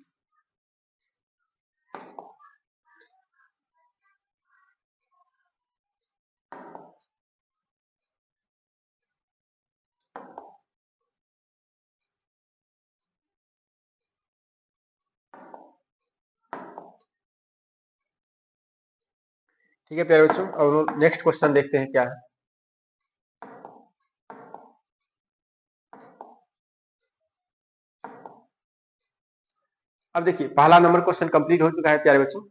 ठीक है प्यारे बच्चों, अब नेक्स्ट क्वेश्चन देखते हैं क्या है। अब देखिए पहला नंबर क्वेश्चन कंप्लीट हो चुका है प्यारे बच्चों।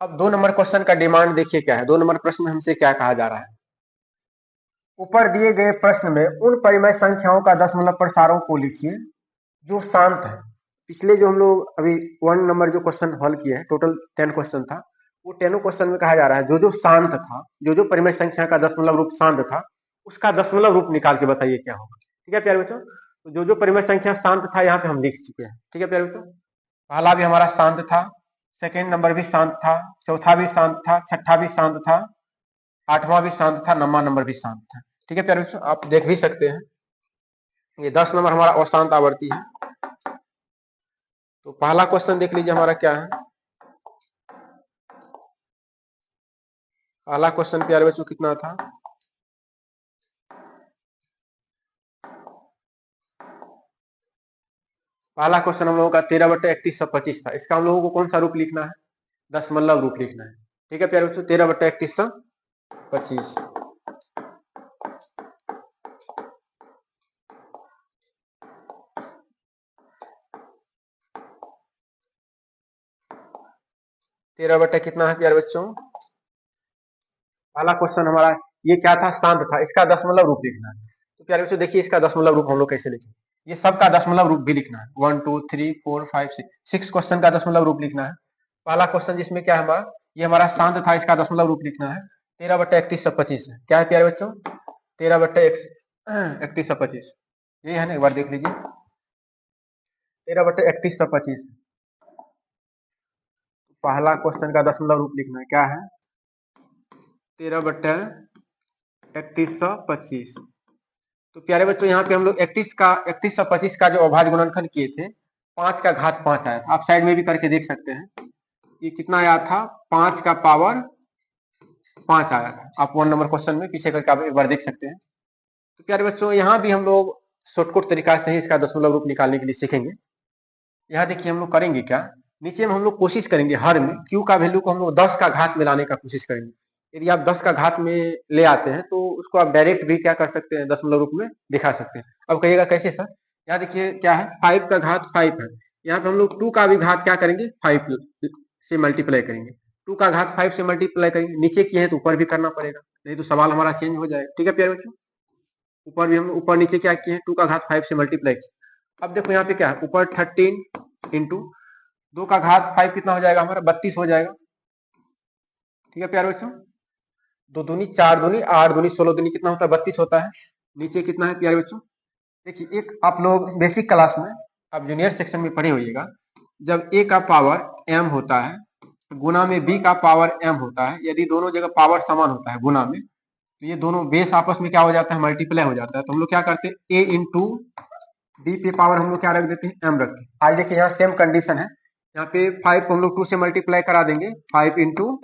अब 2 नंबर क्वेश्चन का डिमांड देखिए क्या है। 2 नंबर प्रश्न में हमसे क्या कहा जा रहा है? ऊपर दिए गए प्रश्न में उन परिमेय संख्याओं का दशमलव प्रसारों को लिखिए जो शांत है। पिछले जो हम लोग अभी 1 नंबर जो क्वेश्चन हल किए हैं, टोटल 10 क्वेश्चन था, वो 10 क्वेश्चन में कहा जा रहा है जो जो शांत था, जो जो परिमेय संख्या का दशमलव रूप शांत था, उसका दशमलव रूप निकाल के बताइए क्या होगा। ठीक है प्यारे बच्चों, तो जो जो परिमेय संख्या शांत था यहाँ पे हम लिख चुके हैं। ठीक है प्यारे बच्चों, पहला भी हमारा शांत था, सेकेंड नंबर भी शांत था, चौथा भी शांत था, छठा भी शांत था, आठवां भी शांत था, 9वां नंबर भी शांत था। ठीक है प्यारे बच्चों, आप देख भी सकते हैं ये 10 नंबर हमारा अशांत आवर्ती है। तो पहला क्वेश्चन देख लीजिए हमारा क्या है। पहला क्वेश्चन प्यारे बच्चों कितना था? पहला क्वेश्चन हम लोगों का 13/3125 था। इसका हम लोगों को कौन सा रूप लिखना है? दशमलव रूप लिखना है। ठीक है प्यारे बच्चों, 13/3125। तेरह बट्टा कितना है प्यारे बच्चों? पहला क्वेश्चन हमारा ये क्या था? शांत था। इसका दशमलव रूप लिखना है। तो प्यारे बच्चों देखिए इसका दशमलव रूप हम लोग कैसे लिखें। ये सबका दशमलव रूप भी लिखना है। 1 2 3 4 5 6 क्वेश्चन का दशमलव रूप लिखना है। पहला क्वेश्चन जिसमें क्या है हमारा, ये हमारा शांत था, इसका दशमलव रूप लिखना है। 13/3125 है। क्या है प्यारे बच्चों? 13/3125 ये है ना, एक बार देख लीजिए। 13/3125 पहला क्वेश्चन का दशमलव रूप लिखना है। क्या है? 13/3125। तो प्यारे बच्चों यहाँ पे हम लोग 3125 का जो अभाज्य गुणनखंड किए थे, 5 का घात 5 आया था। आप साइड में भी करके देख सकते हैं ये कितना आया था? 5 का पावर 5 आया था। आप 1 नंबर क्वेश्चन में पीछे करके आप एक बार देख सकते हैं। तो प्यारे बच्चों यहाँ भी हम लोग शॉर्टकट तरीका से ही इसका दशमलव रूप निकालने के लिए सीखेंगे। यहाँ देखिए हम लोग करेंगे क्या, नीचे में हम लोग कोशिश करेंगे हर में क्यू का वैल्यू को हम लोग 10 का घात में लाने का कोशिश करेंगे। यदि आप 10 का घात में ले आते हैं तो उसको आप डायरेक्ट भी क्या कर सकते हैं, दशमलव रूप में दिखा सकते हैं। अब कहिएगा कैसे सर? यहाँ देखिए क्या है, 5 का घात 5 है। यहाँ पे हम लोग 2 का भी घात क्या करेंगे, 5 से मल्टीप्लाई करेंगे। 2 का घात 5 से मल्टीप्लाई करेंगे, नीचे किए हैं तो ऊपर भी करना पड़ेगा, नहीं तो सवाल हमारा चेंज हो जाएगा। ठीक है प्यारे बच्चों, ऊपर भी हम ऊपर नीचे क्या किए हैं, 2 का घात 5 से मल्टीप्लाई किए। अब देखो यहाँ पे क्या है, ऊपर 13 इंटू 2 का घात 5 कितना हो जाएगा हमारा, 32 हो जाएगा। ठीक है प्यारे बच्चों, 2 दूनी 4 दूनी 8 दूनी 16 दूनी कितना होता है, 32 होता है। नीचे कितना है प्यारे बच्चों? देखिए एक आप लोग बेसिक क्लास में, आप जूनियर सेक्शन में पढ़े होइएगा, जब a का पावर m होता है गुना में b का पावर m होता है, यदि दोनों जगह पावर समान होता है गुना में, तो ये दोनों बेस आपस में क्या हो जाता है, मल्टीप्लाई हो जाता है। तो हम लोग क्या करते हैं, a इंटू b पे पावर हम लोग क्या रख देते हैं, m रखते हैं। आज देखिए यहाँ सेम कंडीशन है, यहाँ पे 5 को हम लोग 2 से मल्टीप्लाई करा देंगे, 5 इंटू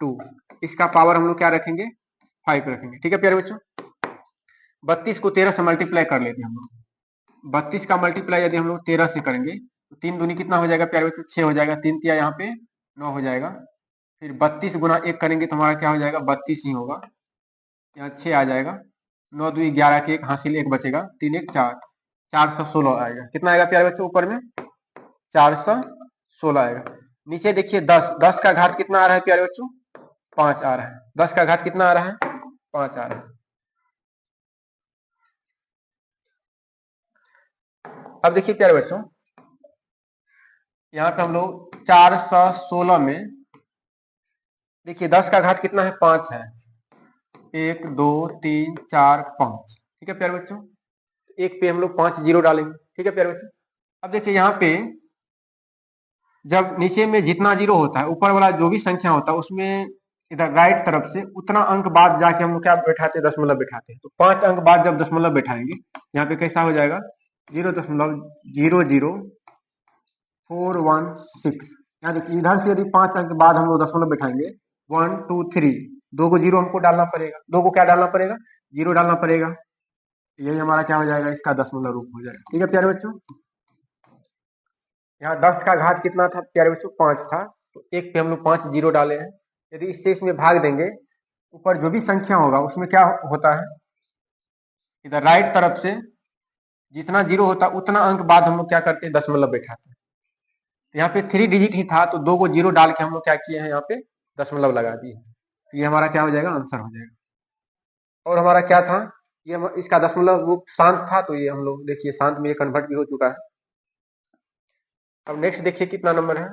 2, इसका पावर हम लोग क्या रखेंगे, 5 रखेंगे। ठीक है प्यारे बच्चों, 32 को 13 से मल्टीप्लाई कर लेते हैं हम लोग। 32 का मल्टीप्लाई यदि हम लोग 13 से करेंगे तो 3 दूनी कितना हो जाएगा प्यारे बच्चों, 6 हो जाएगा। 3 तिया यहाँ पे 9 हो जाएगा। फिर 32 गुना 1 करेंगे तो हमारा क्या हो जाएगा, 32 ही होगा। यहाँ 6 आ जाएगा, 9 2 11 के 1 हासिल 1 बचेगा, 3 1 4, 416 आएगा। कितना आएगा प्यारे बच्चों ऊपर में, 416 आएगा। नीचे देखिए 10 का घात कितना आ रहा है प्यारे बच्चों, 5 आ रहा है। 10 का घात कितना आ रहा है? 5 आ रहा है। अब देखिए प्यारे बच्चों, यहाँ पे हम लोग 416 में देखिए 10 का घात कितना है? 5 है। 1 2 3 4 5, ठीक है प्यारे बच्चों। एक पे हम लोग 5 जीरो डालेंगे, ठीक है प्यारे बच्चों। अब देखिए यहाँ पे जब नीचे में जितना जीरो होता है, ऊपर वाला जो भी संख्या होता है उसमें इधर राइट तरफ से उतना अंक बाद जाके हम लोग क्या बैठाते हैं? दशमलव बैठाते हैं। तो 5 अंक बाद जब दशमलव बैठाएंगे, यहाँ पे कैसा हो जाएगा? 0.00416। यहाँ देखिए इधर से यदि 5 अंक बाद हम लोग दशमलव बैठाएंगे 1 2 3, 2 को जीरो हमको डालना पड़ेगा, 2 को क्या डालना पड़ेगा? जीरो डालना पड़ेगा। यही हमारा क्या हो जाएगा? इसका दशमलव रूप हो जाएगा, ठीक है प्यारे बच्चों। यहाँ 10 का घात कितना था प्यारे बच्चों? 5 था। तो एक पे हम लोग 5 जीरो डाले हैं। यदि इससे इसमें भाग देंगे, ऊपर जो भी संख्या होगा उसमें क्या होता है? इधर राइट तरफ से जितना जीरो होता है उतना अंक बाद हम लोग क्या करते हैं? दशमलव बैठाते हैं। तो यहाँ पे 3 डिजिट ही था, तो 2 को जीरो डाल के हम लोग क्या किए हैं? यहाँ पे दशमलव लगा दिए। तो ये हमारा क्या हो जाएगा? आंसर हो जाएगा। और हमारा क्या था? ये इसका दशमलव रूप शांत था, तो ये हम लोग देखिए शांत में ये कन्वर्ट भी हो चुका है। अब नेक्स्ट देखिए कितना नंबर है?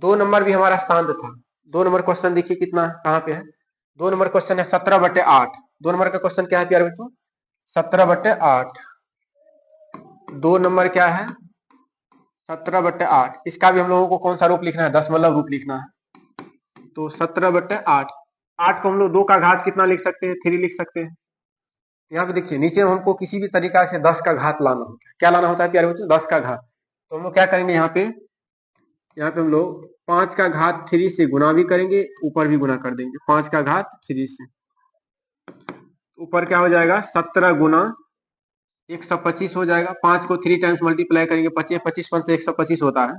2 नंबर भी हमारा शांत था। 2 नंबर क्वेश्चन देखिए कितना कहाँ पे है? 2 नंबर क्वेश्चन है 17/8। 2 नंबर का क्वेश्चन क्या है प्यारे बच्चों? 17/8। 2 नंबर क्या है? 17/8। इसका भी हम लोगों को कौन सा रूप लिखना है? दशमलव रूप लिखना है। तो 17/8, 8 को हम लोग 2 का घात कितना लिख सकते हैं? 3 लिख सकते हैं। यहाँ पे देखिए नीचे हमको किसी भी तरीका से 10 का घात लाना होता है। क्या लाना होता है प्यारे बच्चों? 10 का घात। तो हम लोग क्या करेंगे? यहाँ पे हम लोग 5 का घात 3 से गुना भी करेंगे, ऊपर भी गुना कर देंगे। 5 का घात 3 से ऊपर क्या हो जाएगा? 17 गुना 125 हो जाएगा। 5 को 3 टाइम्स मल्टीप्लाई करेंगे, 25 25 से 125 होता है।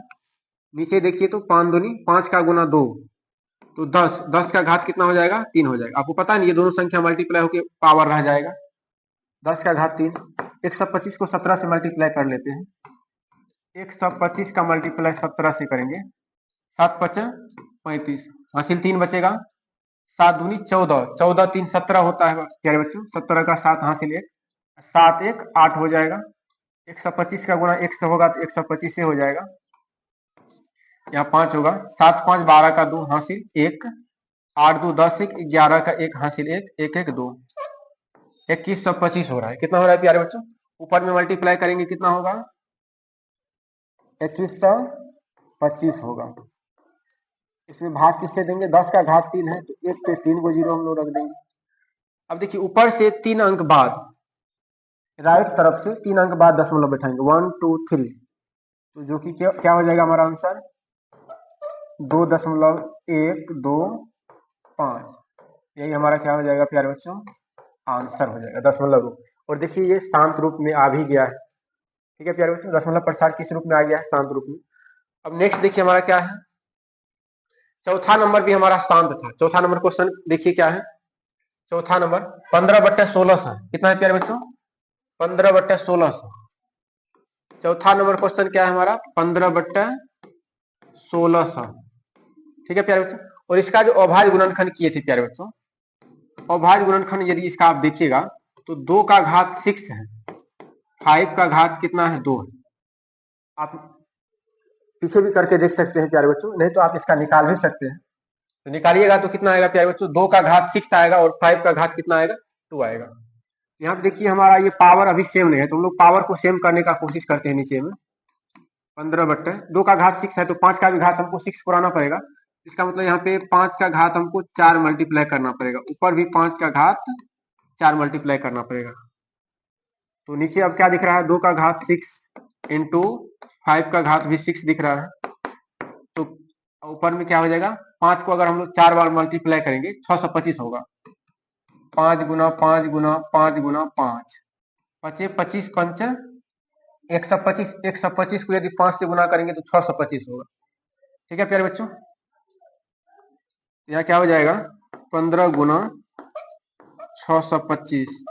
नीचे देखिए तो 5 दूनी 5 का गुना 2, तो 10। 10 का घात कितना हो जाएगा? 3 हो जाएगा। आपको पता नहीं ये दोनों संख्या मल्टीप्लाई होकर पावर रह जाएगा। 10 का घात 3। 125 को 17 से मल्टीप्लाई कर लेते हैं। 125 का मल्टीप्लाई 17 से करेंगे, 7 5 35, हासिल 3 बचेगा। 7 दूनी 14, 14 3 17 होता है प्यारे बच्चों। 17 का 7 हासिल 1, 7 1 8 हो जाएगा। 125 का गुना 1 से होगा तो 125 से हो जाएगा। यहाँ 5 होगा। 7 5 12 का 2 हासिल 1, 8 2 10 1 11 का 1 हासिल 1 1 1 2, 2125 हो रहा है। कितना हो रहा है प्यारे बच्चों? ऊपर में मल्टीप्लाई करेंगे कितना होगा? 2125 होगा। इसमें भाग किससे देंगे? 10 का घात 3 है, तो 1 पे 3 को जीरो हम लोग रख देंगे। अब देखिए ऊपर से 3 अंक बाद राइट तरफ से 3 अंक बाद दशमलव बैठाएंगे, 1 2 3, तो जो कि क्या हो जाएगा हमारा आंसर? 2.125। यही हमारा क्या हो जाएगा प्यारे बच्चों? आंसर हो जाएगा, दशमलव रूप। और देखिए ये शांत रूप में आ भी गया है, ठीक है प्यारे बच्चों। दशमलव प्रसार किस रूप में आ गया है? शांत रूप में। अब नेक्स्ट देखिए हमारा क्या है? चौथा नंबर भी हमारा शांत था। चौथा नंबर क्वेश्चन देखिए क्या है? चौथा नंबर 15/1600 कितना है प्यारे बच्चों? 15/1600। चौथा नंबर क्वेश्चन क्या है हमारा? 15/1600, ठीक है प्यारे बच्चों। और इसका जो अभाज्य गुणनखंड किए थे प्यारे बच्चों, अभाज्य गुणनखंड यदि इसका आप देखिएगा तो 2 का घात 6 है, 5 का घात कितना है? 2 है। आप पीछे भी करके देख सकते हैं प्यारे बच्चों, नहीं तो आप इसका निकाल भी सकते हैं। तो निकालिएगा तो कितना आएगा प्यारे बच्चों? 2 का घात 6 आएगा और 5 का घात कितना आएगा? 2 आएगा। यहाँ पे देखिए हमारा ये पावर अभी सेम नहीं है, तो हम लोग पावर को सेम करने का कोशिश करते हैं। नीचे में 15/2 का घात 6 है, तो 5 का भी घात हमको 6 पुराना पड़ेगा। इसका मतलब यहाँ पे 5 का घात हमको 4 मल्टीप्लाई करना पड़ेगा, ऊपर भी 5 का घात 4 मल्टीप्लाई करना पड़ेगा। तो नीचे अब क्या दिख रहा है? 2 का घात 6 इंटू 5 का घात भी 6 दिख रहा है। तो ऊपर में क्या हो जाएगा? 5 को अगर हम लोग 4 बार मल्टीप्लाई करेंगे 625 होगा। 5 गुना 5 गुना 5 गुना 5, 25 25 पंच 125। 125 को यदि 5 से गुना करेंगे तो 625 होगा, ठीक है प्यारे बच्चों। यहाँ क्या हो जाएगा? 15 गुना 625।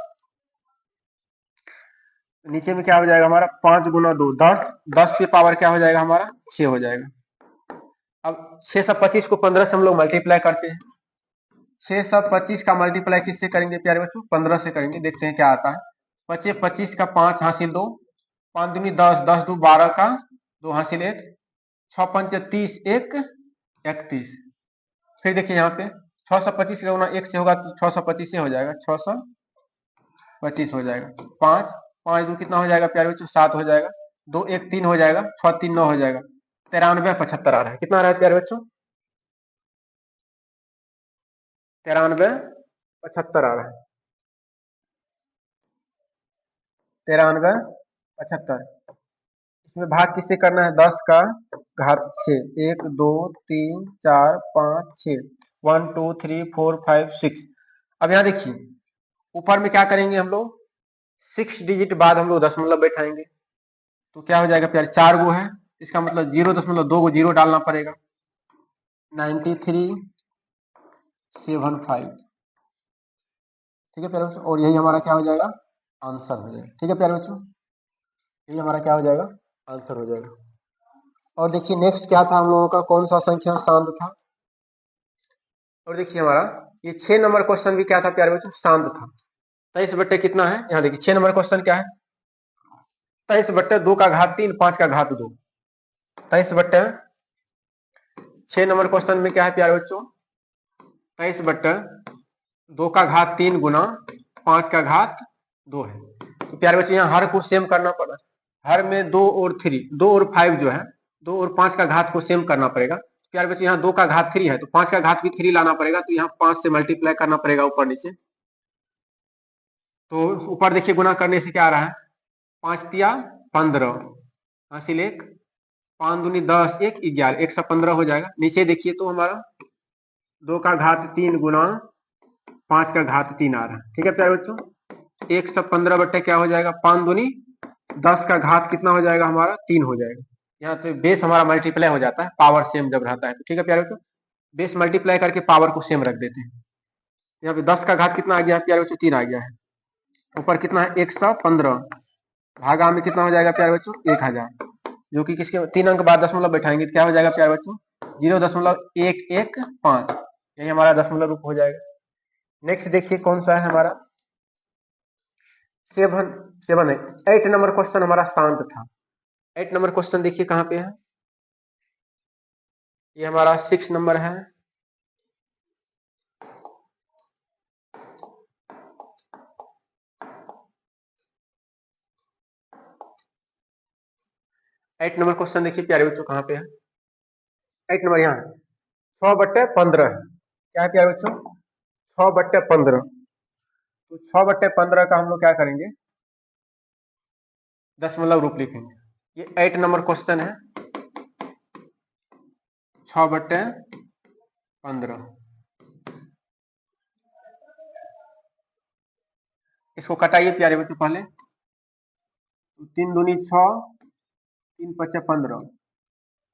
नीचे में क्या हो जाएगा हमारा? 5 गुना 2 10, 10 पे पावर क्या हो जाएगा हमारा? 6 हो जाएगा। अब 625 को 15 से हम लोग मल्टीप्लाई करते हैं, 625 का मल्टीप्लाई किससे करेंगे प्यारे बच्चों? 15 से करेंगे। देखते हैं क्या आता है। 25 25 का 5 हासिल 2, 5 दूनी 10, 10 दो 12 का 2 हासिल 1, 6 पंच 30, 1 31। फिर देखिए यहाँ पे 625 का गुना 1 से होगा तो 625 से हो जाएगा, 625 हो जाएगा। 5 5 दो कितना हो जाएगा प्यारे बच्चों? 7 हो जाएगा। 2 1 3 हो जाएगा, 6 3 9 हो जाएगा। 93 75 आ रहा है। कितना आ रहा है प्यारे बच्चों? 93 75 आ रहा है। 93 75। इसमें भाग किससे करना है? 10 का घात 6। 1 2 3 4 5 6, 1 2 3 4 5 6। अब यहाँ देखिए ऊपर में क्या करेंगे हम लोग? 6 डिजिट बाद हम लोग दशमलव बैठाएंगे तो क्या हो जाएगा प्यारे? 4 गो है, इसका मतलब 0.2 गो जीरो डालना पड़ेगा। 9375। ठीक है प्यारे बच्चों, और यही हमारा क्या हो जाएगा? आंसर हो जाएगा। ठीक है प्यारे बच्चों, यही हमारा क्या हो जाएगा? आंसर हो जाएगा। और देखिए नेक्स्ट क्या था हम लोगों का? कौन सा संख्या शांत था? और देखिए हमारा ये 6 नंबर क्वेश्चन भी क्या था प्यारे बच्चों? शांत था। 23 बट्टे कितना है? यहाँ देखिए 6 नंबर क्वेश्चन क्या है? 23 बट्टे 2 का घात 3, 5 का घात 2। 23 बट्टे 6 नंबर क्वेश्चन में क्या है प्यारे बच्चों? 23 बट्टे 2 का घात 3 गुना 5 का घात 2 है। तो प्यारे बच्चों यहाँ हर को सेम करना पड़ा। हर में 2 और 3, 2 और 5 जो है, 2 और 5 का घात को सेम करना पड़ेगा। प्यारे बच्चों यहाँ 2 का घात 3 है तो 5 का घात भी 3 लाना पड़ेगा, तो यहाँ 5 से मल्टीप्लाई करना पड़ेगा ऊपर नीचे। तो ऊपर देखिए गुना करने से क्या आ रहा है? 5 तिया 15 हासिल 1, 5 दूनी 10, 1 11, 115 हो जाएगा। नीचे देखिए तो हमारा 2 का घात 3 गुना 5 का घात 3 आ रहा है। ठीक है प्यारे बच्चों, 115 बट्टे क्या हो जाएगा? 5 दूनी 10 का घात कितना हो जाएगा हमारा? 3 हो जाएगा। यहाँ तो बेस हमारा मल्टीप्लाई हो जाता है, पावर सेम जब रहता है तो। ठीक है प्यारे बच्चों, बेस मल्टीप्लाई करके पावर को सेम रख देते हैं। यहाँ पे 10 का घात कितना आ गया है प्यारे बच्चों? 3 आ गया है। ऊपर कितना है? 115 भागा में कितना हो जाएगा प्यारे बच्चों? 1000, जो कि किसके 3 अंक बाद दशमलव बैठाएंगे तो क्या हो जाएगा प्यारे बच्चों? 0.115। यही हमारा दशमलव रूप हो जाएगा। नेक्स्ट देखिए कौन सा है हमारा? 8 नंबर क्वेश्चन हमारा शांत था। 8 नंबर क्वेश्चन देखिए कहाँ पे है? ये हमारा 6 नंबर है। एट नंबर क्वेश्चन देखिए प्यारे बच्चों कहाँ पे है? 8 नंबर यहाँ 6/15 है। क्या है प्यारे बच्चों? 6/15। तो 6/15 का हम लोग क्या करेंगे? दशमलव रूप लिखेंगे। ये 8 नंबर क्वेश्चन है। 6/15। इसको कटाइए प्यारे बच्चों पहले। 3 दूनी 6, 3 पचे 15,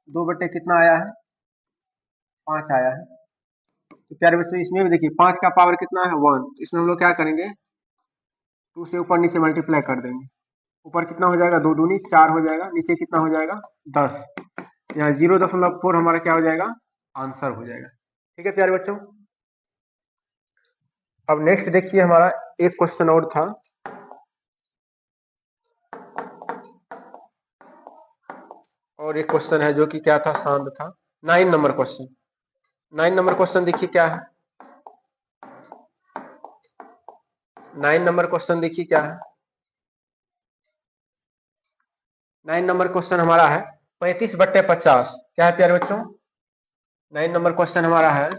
2 बट्टे कितना आया है? 5 आया है। तो प्यारे बच्चों इसमें भी देखिए 5 का पावर कितना है? 1। तो इसमें हम लोग क्या करेंगे? 2 से ऊपर नीचे मल्टीप्लाई कर देंगे। ऊपर कितना हो जाएगा? 2 दूनी 4 हो जाएगा। नीचे कितना हो जाएगा? 10। यहाँ 0.4 हमारा क्या हो जाएगा? आंसर हो जाएगा। ठीक है प्यारे बच्चों, अब नेक्स्ट देखिए हमारा एक क्वेश्चन और था। और एक क्वेश्चन है जो कि क्या था? शांत था। 9 नंबर क्वेश्चन। 9 नंबर क्वेश्चन देखिए क्या है? 9 नंबर क्वेश्चन देखिए क्या है? 9 नंबर क्वेश्चन हमारा है 35/50। क्या है प्यारे बच्चों? 9 नंबर क्वेश्चन हमारा है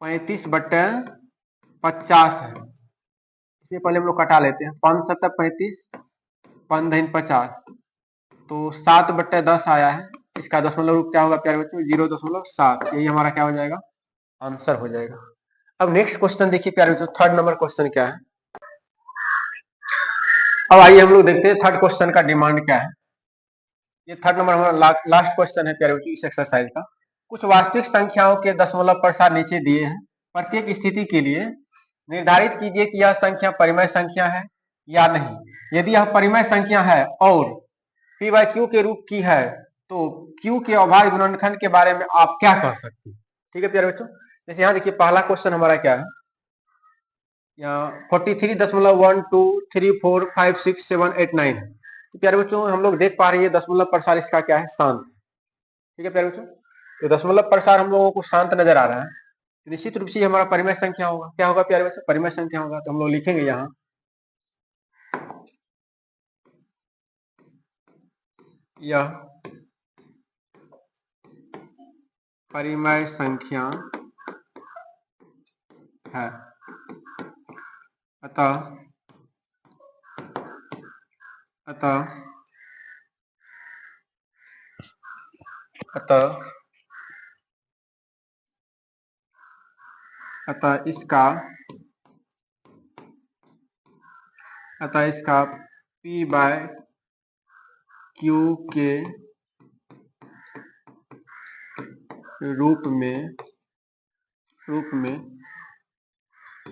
35/50 है। इसमें पहले हम लोग कटा लेते हैं। 5 7 35, 5 धन 50, तो 7/10 आया है। इसका दशमलव रूप क्या होगा प्यारे बच्चों? 0.7। यही हमारा क्या हो जाएगा? आंसर हो जाएगा। अब नेक्स्ट क्वेश्चन देखिए प्यारे बच्चों, थर्ड नंबर क्वेश्चन क्या है? अब आइए हम लोग देखते हैं थर्ड क्वेश्चन का डिमांड क्या है। ये थर्ड नंबर हमारा लास्ट क्वेश्चन है प्यारे बच्चों इस एक्सरसाइज का। कुछ वास्तविक संख्याओं के दशमलव प्रसार नीचे दिए हैं। प्रत्येक स्थिति के लिए निर्धारित कीजिए कि यह संख्या परिमेय संख्या है या नहीं। यदि यह परिमेय संख्या है और p बाय q के रूप की है तो q के अभाज्य गुणनखंड के बारे में आप क्या कह सकते हैं? ठीक है प्यारे बच्चों, जैसे यहाँ देखिए पहला क्वेश्चन हमारा क्या है, यहाँ 43.12345678 तो प्यारे बच्चों हम लोग देख पा रहे हैं दशमलव प्रसार इसका क्या है, शांत। ठीक है प्यारे बच्चों, तो दशमलव प्रसार हम लोगों को शांत नजर आ रहा है, निश्चित रूप से हमारा परिमेय संख्या होगा। क्या होगा प्यारे बच्चों, परिमेय संख्या होगा। तो हम लोग लिखेंगे यहाँ यह परिमेय संख्या है, अतः अतः अतः अतः इसका P बाय Q के रूप में Q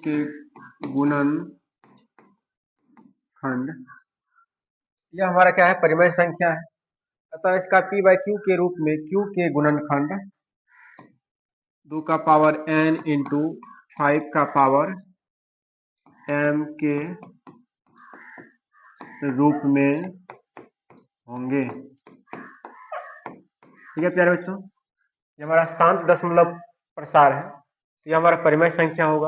के गुणनखंड, यह हमारा क्या है, परिमेय संख्या है। अतः इसका P बाय Q के रूप में Q के गुणनखंड 2 का पावर n इंटू 5 का पावर m के रूप में होंगे। ठीक है प्यारे बच्चों, ये हमारा शांत दशमलव प्रसार है, तो ये हमारा परिमेय संख्या होगा।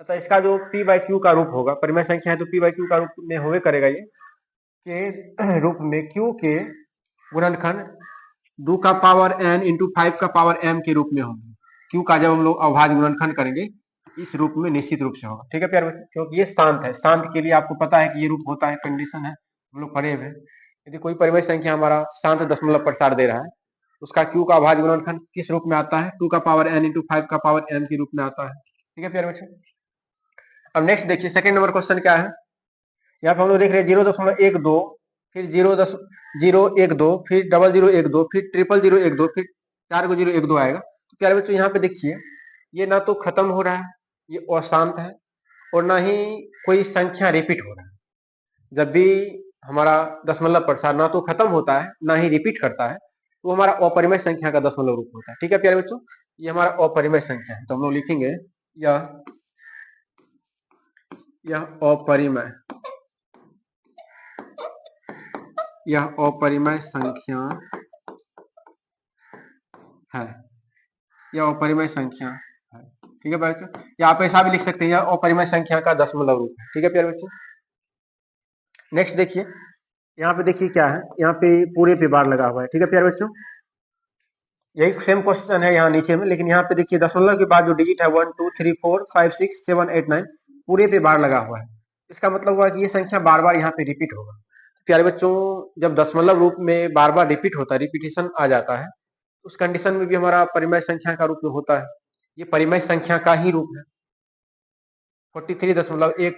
अतः इसका जो P बाय Q का रूप होगा, परिमेय संख्या है तो P बाय Q का रूप में होवे करेगा, ये के रूप में Q के गुणनखंड 2 का पावर n इंटू 5 का पावर m के रूप में होंगे। Q का जब हम लोग अभाज्य गुणनखंड करेंगे इस रूप में निश्चित रूप से होगा। ठीक है प्यारे बच्चों, क्योंकि ये शांत है, शांत के लिए आपको पता है कि ये रूप होता है, कंडीशन है, हम लोग पढ़े हुए। यदि कोई परिमेय संख्या हमारा शांत दशमलव प्रसार दे रहा है, उसका Q का अभाज्य गुणनखंड किस रूप में आता है, 2 का पावर n इंटू 5 का पावर m के रूप में आता है। ठीक है प्यारे बच्चों, अब नेक्स्ट देखिए सेकंड नंबर क्वेश्चन क्या है। यहाँ पे हम लोग देख रहे हैं 0.12, फिर 0.012, फिर 0012, फिर 0012, फिर 4012 आएगा। तो प्यारे बच्चों यहाँ पे देखिए ये ना तो खत्म हो रहा है, ये अशांत है, और ना ही कोई संख्या रिपीट हो रहा है। जब भी हमारा दशमलव प्रसार ना तो खत्म होता है ना ही रिपीट करता है, तो हमारा अपरिमेय संख्या का दशमलव रूप होता है। ठीक है प्यारे बच्चों, ये हमारा अपरिमेय संख्या है, तो हम लोग लिखेंगे यह अपरिमेय संख्या है, यह अपरिमेय संख्या है। ठीक है बच्चों, या आप ऐसा भी लिख सकते हैं यह अपरिमेय संख्या का दशमलव रूप है। ठीक है प्यारे बच्चों, नेक्स्ट देखिए यहाँ पे देखिए क्या है, यहाँ पे पूरे पे बार लगा हुआ है। ठीक है प्यारे बच्चों, यही सेम क्वेश्चन है यहाँ नीचे में, लेकिन यहाँ पे देखिए दशमलव के बाद जो डिजिट है 1 2 3 4 5 6 7 8 9 पूरे पे बार लगा हुआ है। इसका मतलब हुआ कि ये संख्या बार बार यहाँ पे रिपीट होगा। प्यारे बच्चों, जब दशमलव रूप में बार बार रिपीट होता है, रिपीटेशन आ जाता है, उस कंडीशन में भी हमारा परिमेय संख्या का रूप में होता है। ये परिमेय संख्या का ही रूप है। 43.1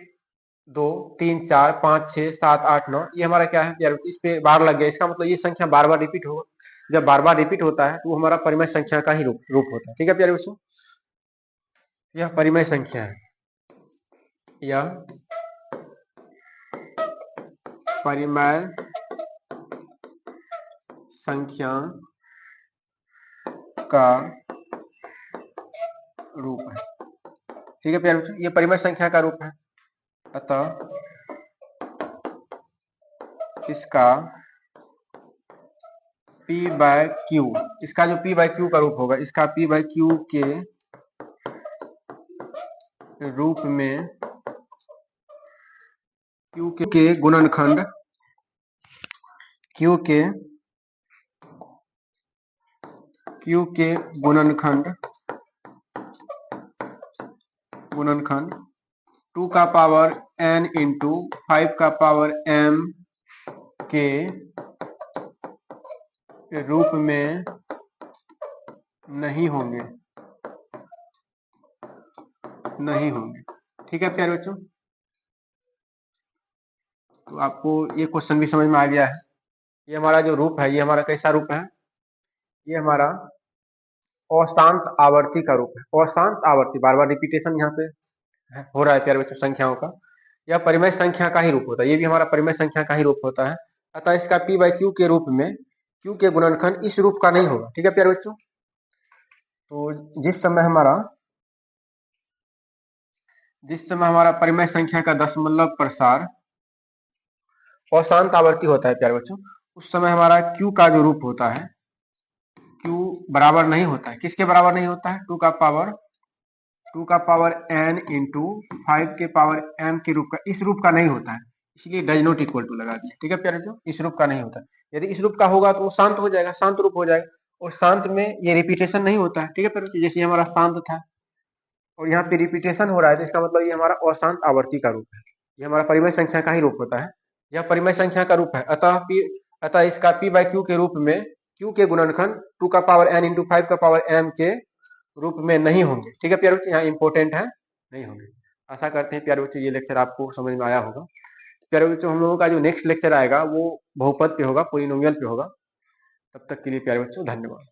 2 3 4 5 6 7 8 9 ये हमारा क्या है यार, इस पे बार लग गया, इसका मतलब ये संख्या बार बार रिपीट होगा। जब बार बार रिपीट होता है तो हमारा परिमेय संख्या का ही रूप होता है। ठीक है प्यारे बच्चों, यह परिमेय संख्या है, यह परिमेय संख्या का रूप है। ठीक है प्यारे बच्चों, ये परिमेय संख्या का रूप है, अतः इसका P बाय Q, इसका जो P बाय Q का रूप होगा, इसका P बाय Q के रूप में Q के गुणनखंड Q के गुणनखंड 2 का पावर n इंटू 5 का पावर m के रूप में नहीं होंगे। ठीक है प्यारे बच्चों, तो आपको ये क्वेश्चन भी समझ में आ गया है। ये हमारा जो रूप है, ये हमारा कैसा रूप है, ये हमारा अशांत आवर्ती का रूप है। अशांत आवर्ती, बार बार रिपीटेशन यहाँ पे हो रहा है प्यारे बच्चों संख्याओं का, यह परिमेय संख्या का ही रूप होता है, ये भी हमारा परिमेय संख्या का ही रूप होता है। अतः इसका P बाय Q के रूप में क्यू के गुणनखंड इस रूप का नहीं होगा। ठीक है प्यारे बच्चों, तो जिस समय हमारा परिमेय संख्या का दशमलव प्रसार अशांत आवर्ती होता है प्यारे बच्चों, उस समय हमारा क्यू का जो रूप होता है, क्यू बराबर नहीं होता है। किसके बराबर नहीं होता है? टू का पावर n इंटू 5 के पावर m के रूप का, इस रूप का नहीं होता है, इसलिए डज नॉट इक्वल टू लगा दिया। ठीक है प्यारे बच्चों, इस रूप का नहीं होता है। यदि इस रूप का होगा तो वो शांत हो जाएगा, शांत रूप हो जाएगा, और शांत में ये रिपीटेशन नहीं होता है। ठीक है प्यारे बच्चों, जैसे हमारा शांत था और यहाँ पे रिपीटेशन हो रहा है, तो इसका मतलब ये हमारा अशांत आवर्ती का रूप है, ये हमारा परिमेय संख्या का ही रूप होता है, यह परिमेय संख्या का रूप है। अतः इसका p बाई क्यू के रूप में क्यू के गुणनखंड 2 का पावर n इंटू 5 का पावर m के रूप में नहीं होंगे। ठीक है प्यारे बच्चों, यहाँ इंपॉर्टेंट है, नहीं होंगे। आशा करते हैं प्यारे बच्चों ये लेक्चर आपको समझ में आया होगा। प्यारे बच्चों, हम लोगों का जो नेक्स्ट लेक्चर आएगा वो बहुपद पे होगा, पॉलिनोमियल पे होगा। तब तक के लिए प्यारे बच्चों धन्यवाद।